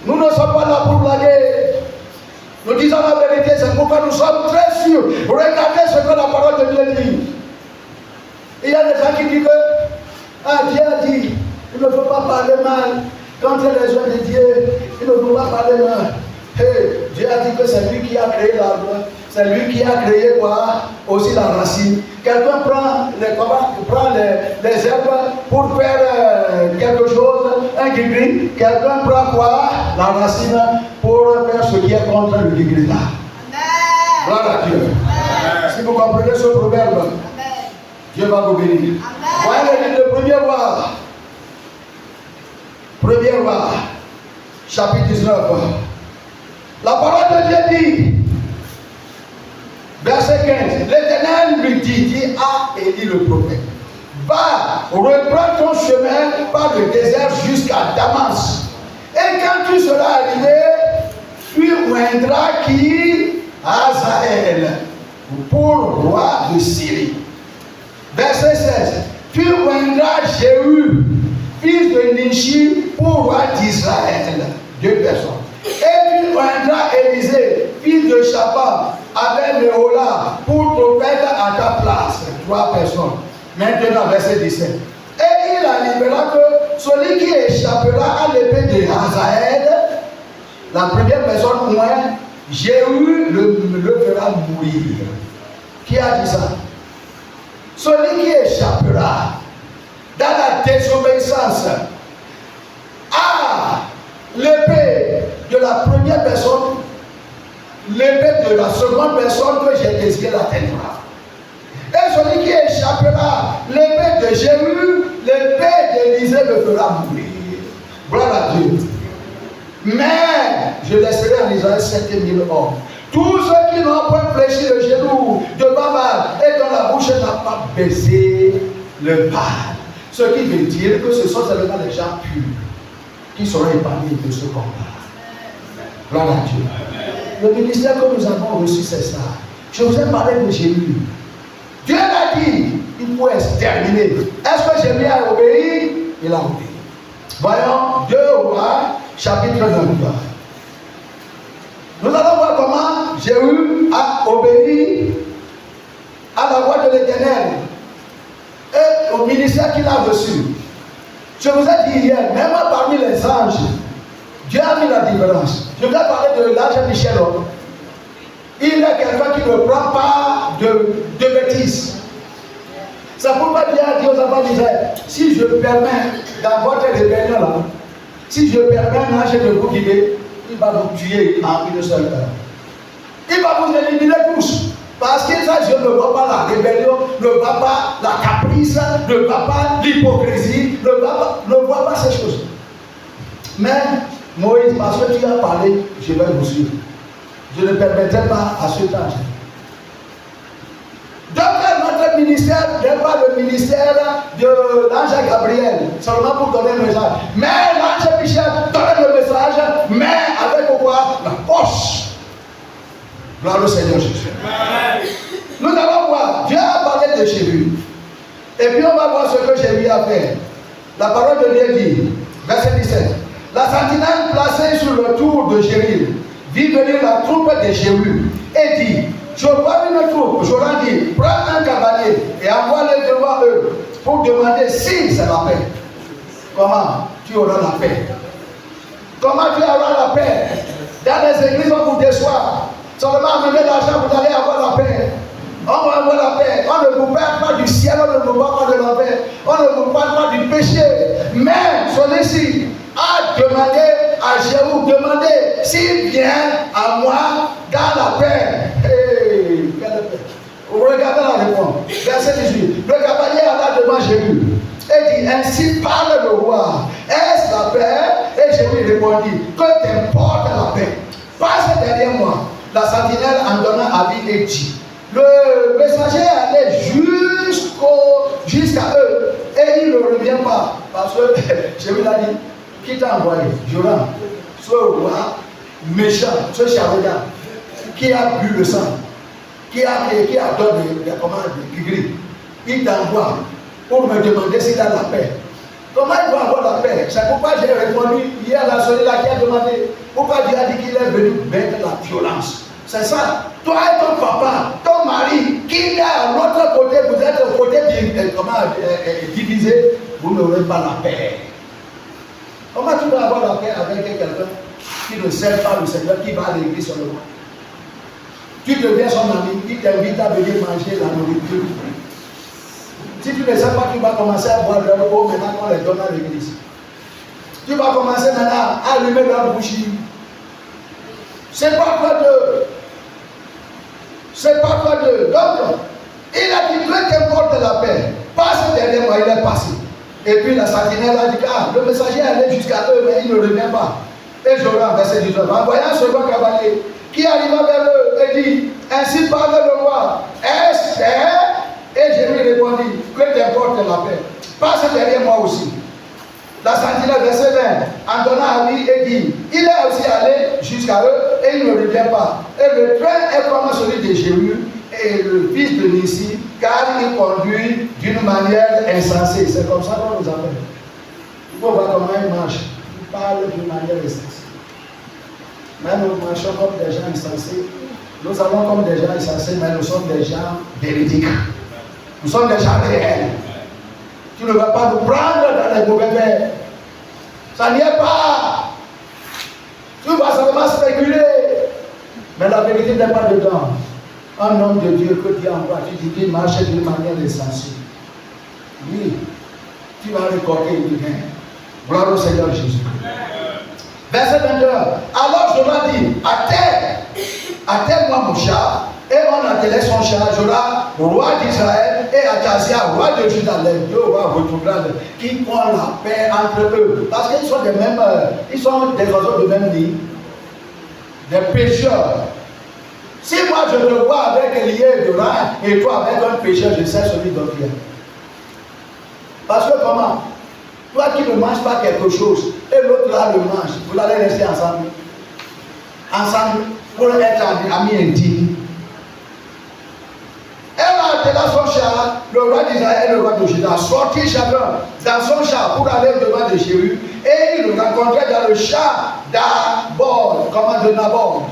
Nous ne sommes pas là pour blaguer. Nous disons la vérité, c'est pourquoi nous sommes très sûrs. Regardez ce que la parole de Dieu dit. Il y a des gens qui disent que Dieu a dit, il ne faut pas parler mal. Quand il y a les gens de Dieu, il ne faut pas parler mal. Hey, Dieu a dit que c'est lui qui a créé l'arbre. C'est lui qui a créé quoi? Aussi la racine. Quelqu'un prend les herbes pour faire quelque chose, un gris. Quelqu'un prend quoi? La racine pour faire ce qui est contre le gris là. Gloire à Dieu. Amen. Si vous comprenez ce proverbe, amen, Dieu va vous bénir. Voyez le premier roi. Premier roi, chapitre 19. La parole de Dieu dit, verset 15, l'Éternel lui dit à Élie le prophète, va, reprends ton chemin par le désert jusqu'à Damas. Et quand tu seras arrivé, tu oindras qui? Hazaël, pour roi de Syrie. Verset 16, tu oindras Jéhu, fils de Nishi, pour roi d'Israël. 2 personnes. Et tu oindras Élisée, fils de Shaphan, avec Méhola, pour prophète à ta place. 3 personnes. Maintenant, verset 17. Et il arrivera que celui qui échappera à l'épée de Hazaël, la première personne moins, Jéhu le fera mourir. Qui a dit ça? Celui qui échappera dans la désobéissance à l'épée de la première personne, l'épée de la seconde personne que j'ai désigné l'atteindra. Et celui qui échappera l'épée de Jéhu, l'épée d'Élisée le fera mourir. Gloire à Dieu. Mais je laisserai en Israël 7000 hommes. Tous ceux qui n'ont point fléchi le genou devant Baal et dont la bouche n'a pas baissé le Baal. Ce qui veut dire que ce sont seulement les gens purs qui seront épargnés de ce combat. Gloire à Dieu. Le ministère que nous avons reçu, c'est ça. Je vous ai parlé de Jéhu. Dieu l'a dit, il faut exterminer. Est-ce que Jéhu a obéi? Il a obéi. Voyons 2 Rois, chapitre 9. Nous allons voir comment Jéhu a obéi à la voix de l'Éternel et au ministère qu'il a reçu. Je vous ai dit hier, même parmi les anges, Dieu a mis la différence. Je vous ai parlé de l'ange Michel. Il est quelqu'un qui ne prend pas de bêtises. Ça ne peut pas dire à Dieu aux enfants d'Israël, si je permets dans votre rébellion là, si je permets un ange de vous guider, il va vous tuer en une seule heure. Il va vous éliminer tous. Parce que ça, Dieu ne voit pas la rébellion, ne voit pas la caprice, ne voit pas l'hypocrisie, ne voit pas ces choses. Mais Moïse, parce que tu as parlé, je vais vous suivre. Je ne permettrai pas à cet ange. Donc notre ministère n'est pas le ministère de l'ange Gabriel, seulement pour donner le message. Mais l'ange Michel donne le message, mais avec quoi? La poche. Gloire au Seigneur Jésus. Nous allons voir, Dieu a parlé de Jéhu. Et puis on va voir ce que Jéhu a fait. La parole de Dieu dit, verset 17. La sentinelle placée sur le tour de Jéhu vit venir la troupe de Jéhu et dit, je vois une troupe, Joram dit, prends un cavalier et envoie-le devant eux pour demander si c'est la paix. Comment tu auras la paix? Comment tu auras la paix? Dans les églises, on vous déçoit. Seulement amener l'argent, vous allez avoir la paix. On va avoir la paix. On ne vous parle pas du ciel, on ne vous parle pas de la paix. On ne vous parle pas du péché. Mais celui-ci a demandé à Jéhu, demandez s'il vient à moi dans la paix. Hey, quelle paix. Regardez la réponse. Verset 18. Le cavalier alla devant Jéhu et dit, ainsi parle le roi. Est-ce la paix? Et Jéhu répondit, que t'importe la paix. Passe derrière moi. La sentinelle en donnant avis et dit, le messager allait jusqu'à eux et il ne revient pas. Parce que Jéhu l'a dit, qui t'a envoyé? Joram, ce roi méchant, ce charlatan, qui a bu le sang, qui a donné des commandes de gris. Il t'envoie pour me demander s'il a la paix. Comment il va avoir la paix? C'est pourquoi j'ai répondu hier à celui-là qui a demandé pourquoi Dieu a dit qu'il est venu mettre la violence. C'est ça. Toi et ton papa, ton mari, qui est à l'autre côté, vous êtes au côté divisé, vous n'aurez pas la paix. Comment tu vas avoir la paix avec quelqu'un qui ne sert pas le Seigneur, qui va à l'église seulement? Tu deviens son ami, il t'invite à venir manger la nourriture. Si tu ne sais pas, tu vas commencer à boire leur eau maintenant qu'on les donne à l'église. Tu vas commencer maintenant à allumer leur bougie. C'est pas quoi de. C'est pas quoi de. Donc, il a dit, peu qu'importe la paix, passe derrière moi, il est passé. Et puis la sentinelle a dit, ah, le messager allait jusqu'à eux, mais il ne revient pas. Et Joram, verset 19, en voyant ce roi cavalier qui arriva vers eux et dit, ainsi parle le roi, est-ce que. Et je lui répondis, que t'importe la paix, passe derrière moi aussi. La sentinelle, verset 20, en donnant avis et dit, il est aussi allé jusqu'à eux et il ne revient pas. Et le train est comme celui de Jéhu et le fils de Nissi, car il conduit d'une manière insensée. C'est comme ça qu'on nous appelle. Il faut voir comment il marche. Il parle d'une manière insensée. Mais nous marchons comme des gens insensés. Nous avons comme des gens insensés, mais nous sommes des gens véridiques. Nous sommes des gens réels. Tu ne vas pas nous prendre dans les mauvais verres. Ça n'y est pas. Tu vas seulement spéculer. Mais la vérité n'est pas dedans. Un homme de Dieu que Dieu envoie, tu dis qu'il marche d'une manière insensée. Oui, tu vas récolter une gain. Gloire au Seigneur Jésus. Verset 22. Alors Joram dit, attelle-moi mon char. Et on attelait son char, Joram, roi d'Israël, et Akazia, roi de Juda, les deux rois retrogrades, qui ont la paix entre eux. Parce qu'ils sont des mêmes, ils sont des oiseaux de même nid, des pécheurs. Si moi je te vois avec lié de rein et toi avec un pécheur, je sais celui dont tu es. Parce que comment? Toi qui ne manges pas quelque chose et l'autre là le mange, vous allez rester ensemble. Ensemble pour être amis intimes. Elle a attelé son char, le roi d'Israël et le roi de Juda, sorti chacun dans son char pour aller devant de Jéhu, et ils le rencontraient dans le char d'Abord, comment de Nabord,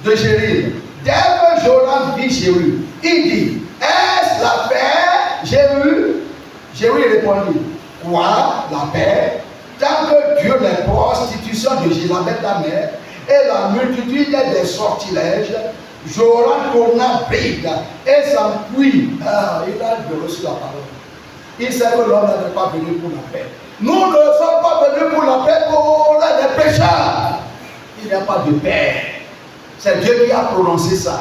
de Jérim. Dès que Joram vit Jéhu, il dit, est-ce la paix, Jéhu? Jéhu répondit, quoi, la paix? Tant que Dieu, les prostitutions de Jézabel ta mère, et la multitude des sortilèges Joram tourna bride et s'enfuit. Il a reçu la parole. Il sait que l'homme n'est pas venu pour la paix. Nous ne sommes pas venus pour la paix pour les pécheurs. Il n'y a pas de paix. C'est Dieu qui a prononcé ça.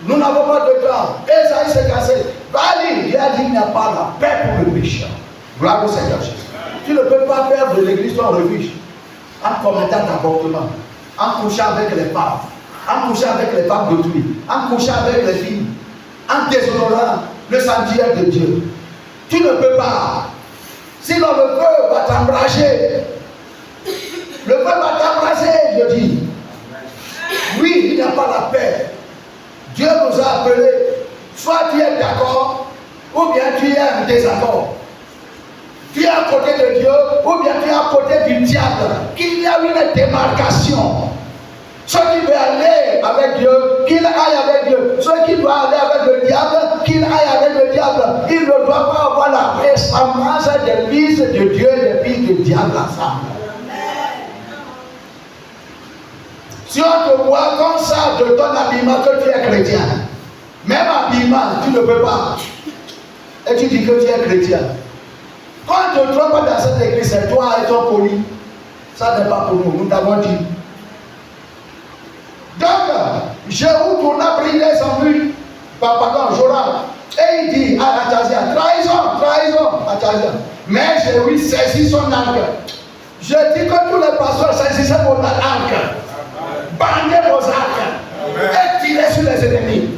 Nous n'avons pas de temps. Esaïe s'est cassé. Il a dit qu'il n'y a pas la paix pour le pécheur. Gloire au Seigneur Jésus. Tu ne peux pas faire de l'église ton refuge en commettant d'avortement, en couchant avec les femmes, en couchant avec les femmes d'autrui, en couchant avec les filles, en déshonorant le sanctuaire de Dieu. Tu ne peux pas. Sinon le feu va t'embraser. Le feu va t'embraser, je dis. Oui, il n'y a pas la paix. Dieu nous a appelés. Soit tu es d'accord, ou bien tu es en désaccord. Tu es à côté de Dieu, ou bien tu es à côté du diable. Qu'il y a une démarcation. Ceux qui veulent aller avec Dieu, qu'il aille avec Dieu. Ceux qui doivent aller avec le diable, qu'il aille avec le diable. Il ne doit pas avoir la ressemblance des fils de Dieu et des filles du diable ensemble. Si on te voit comme ça de ton habillement que tu es chrétien, même habillement, tu ne peux pas. Et tu dis que tu es chrétien. Quand on te trompe dans cette église, c'est toi et ton poli. Ça n'est pas pour nous, nous t'avons dit. Donc, Jéhu tourna briller sans but. Pardon, Joram. Et il dit à Achazia, trahison, Achazia. Mais Jéhu saisit son arc. Je dis que tous les pasteurs saisissent mon arc. Bandez vos arcs. Et tirez sur les ennemis.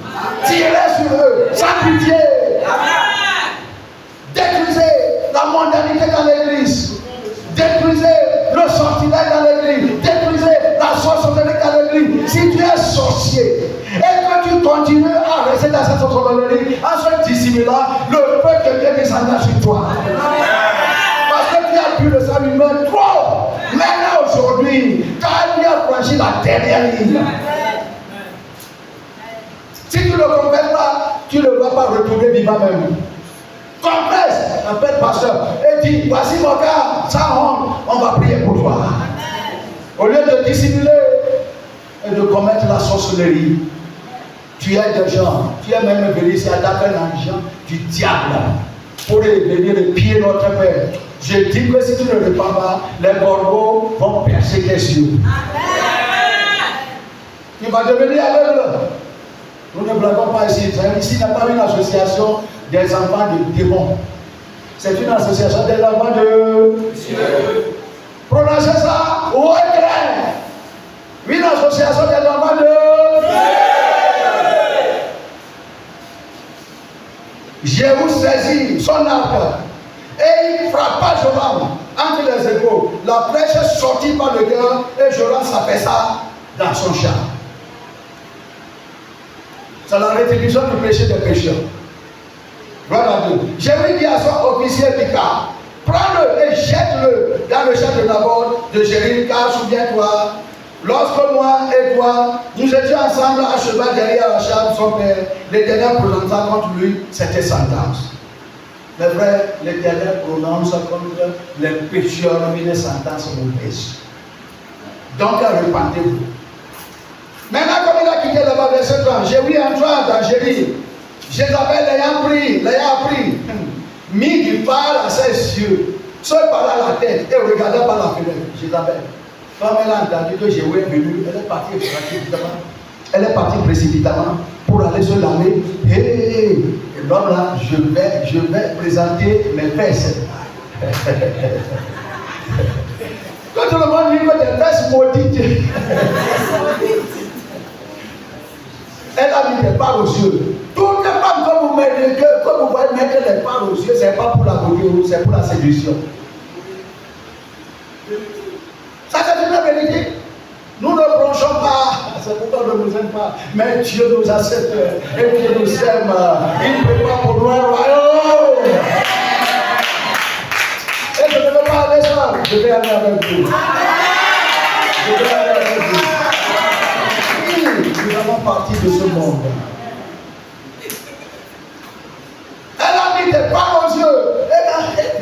Tirez sur eux, sans pitié. Détruisez la mondanité dans l'église. Détruisez le sortilège dans l'église. Détruisez la sorcellerie dans l'église. Si tu es sorcier et que tu continues à rester dans cette sorcellerie en se dissimulant, le feu de Dieu descendra sur toi. Parce que tu as pu le sang humain trop. Maintenant aujourd'hui, tu as bien franchi la dernière ligne. Si tu ne le comprends pas, tu ne vas pas retourner vivant même. Confesse, appelle pasteur et dis, voici mon gars, sans honte, on va prier pour toi. Au lieu de dissimuler et de commettre la sorcellerie, tu es des gens, tu es même venu ici attaquer l'argent du diable pour venir piller notre Père. Je dis que si tu ne répands pas, les corbeaux vont percer tes yeux. Tu vas devenir aveugle. Nous ne blaguons pas ici. Ici, il n'y a pas une association des enfants de démons. C'est une association des enfants de Dieu. Prononcez ça au clair. Une association des enfants de Dieu. Jéhu saisit son arc et il frappa Joram entre les épaules. La flèche sortit par le cœur et Joram s'affaissa dans son char. C'est la rétribution du péché des pécheurs. Gloire à Dieu. Jéhu dit à son officier Mika, prends-le et jette-le dans le champ de Naboth de Jérim, car souviens-toi, lorsque moi et toi, nous étions ensemble à cheval derrière Achab, son père, l'Éternel prononça contre lui cette sentence. Mais vrai, l'Éternel prononce contre les pécheurs une sentence mauvaise. Donc repentez-vous. Maintenant, comme il a quitté là-bas, verset 30, Jéhu entra dans Jérim. Jézabel l'ayant pris, mis du phare à ses yeux, seul par la tête et regardant par la fenêtre. Jézabel, comme elle a entendu que Jéhu est venu, elle est partie précipitamment pour aller se laver. Et l'homme là, je vais présenter mes fesses. Quand tout le monde dit que tes fesses maudites, elle a mis des parts aux yeux. Toutes les femmes que vous mettez, que vous voyez mettre les parts aux yeux, ce n'est pas pour la beauté, c'est pour la séduction. Ça c'est une vérité. Nous ne bronchons pas, c'est pourquoi on ne nous aime pas. Mais Dieu nous accepte et Dieu nous aime. Il prépare pour nous un royaume. Et je ne veux pas aller seul, je vais aller avec vous. Je vais aller avec vous. Nous avons parti de ce monde. Elle a mis des parts aux yeux.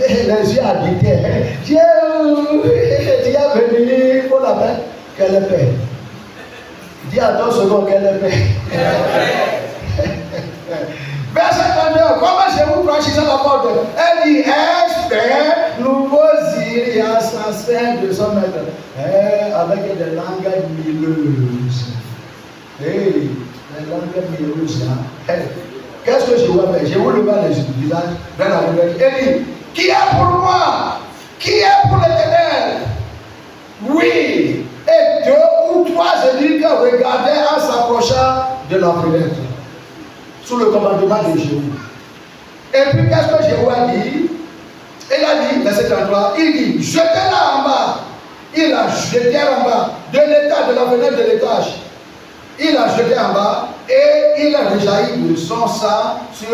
Les yeux habités. Dieu est venu pour la main qu'elle fait. Dis à ton second qu'elle est paix. Verset 32, comment je vous franchissez la porte? Elle dit, espère, nouveau Syrie à 200 mètres. Avec des langues milleuses. Hey, les langues milleuses là. Hey. Qu'est-ce que je vois faire? Je vous le vois dans le visage, dans la nouvelle. Elle dit, qui est pour moi? Qui est pour l'Éternel? Oui. Et 2 ou 3 élites regardaient en s'approchant de la fenêtre, sous le commandement de Jéhu. Et puis qu'est-ce que Jéhu a dit? Il a dit, verset 33, il dit, jetez-la en bas. Il a jeté en bas, de l'étage, de la fenêtre de l'étage. Il a jeté en bas et il a rejailli de son sang sur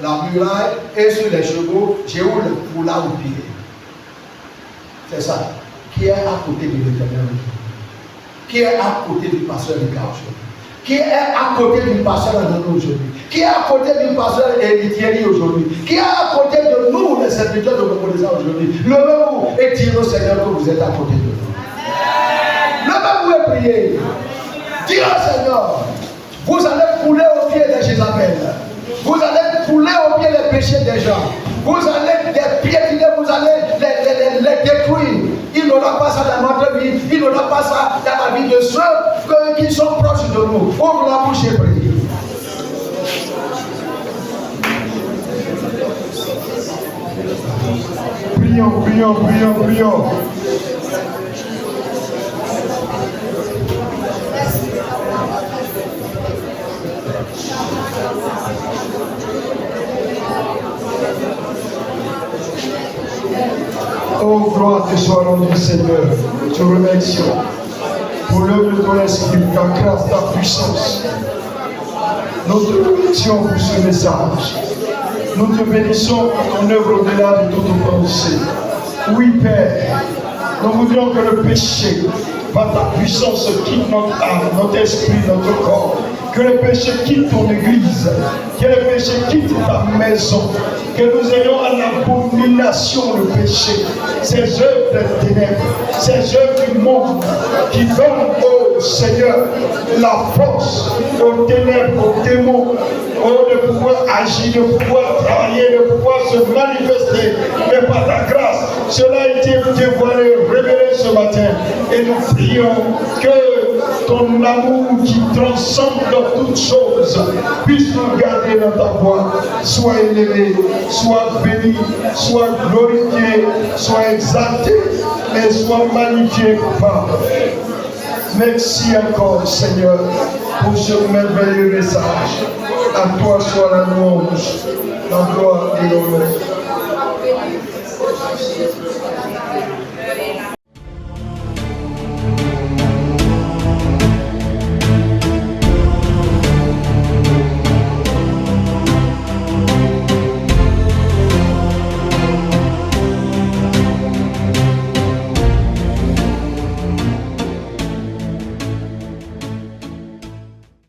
la muraille et sur les chevaux. Jéhu le foula au pied. C'est ça. Qui est à côté de l'Éternel aujourd'hui? Qui est à côté du pasteur de aujourd'hui? Qui est à côté du pasteur Anano aujourd'hui? Qui est à côté du pasteur Thierry aujourd'hui? Qui est à côté de nous, les serviteurs de reconnaissance aujourd'hui? Levez-vous et tirez au Seigneur que vous êtes à côté de nous. Levez-vous et priez. Dites au Seigneur, vous allez couler au pied de Jézabel. Vous allez couler au pied des péchés des gens. Vous allez les piétiner, vous allez les détruire. Il n'aura pas ça dans notre vie. Il n'aura pas ça dans la vie de ceux qui sont proches de nous. Ouvre la bouche et prie. Prions, prions, prions, prions. Oh, gloire te soit rendue, Seigneur. Te remercions pour l'œuvre de ton esprit, ta grâce, ta puissance. Nous te remercions pour ce message. Nous te bénissons pour ton œuvre au-delà de toute pensée. Oui, Père, nous voudrions que le péché, par ta puissance, quitte notre âme, notre esprit, notre corps. Que le péché quitte ton église, que le péché quitte ta maison, que nous ayons en abomination le péché, ces œuvres des ténèbres, ces œuvres du monde qui donnent au Seigneur la force aux ténèbres, aux démons, de pouvoir agir, de pouvoir travailler, de pouvoir se manifester. Mais par ta grâce, cela a été dévoilé, révélé ce matin. Et nous prions que ton amour qui transcende toutes choses puisse nous garder dans ta voie. Sois élevé, sois béni, sois glorifié, sois exalté et sois magnifié, Papa. Merci encore, Seigneur, pour ce merveilleux message. À toi soit la louange, la gloire et l'honneur.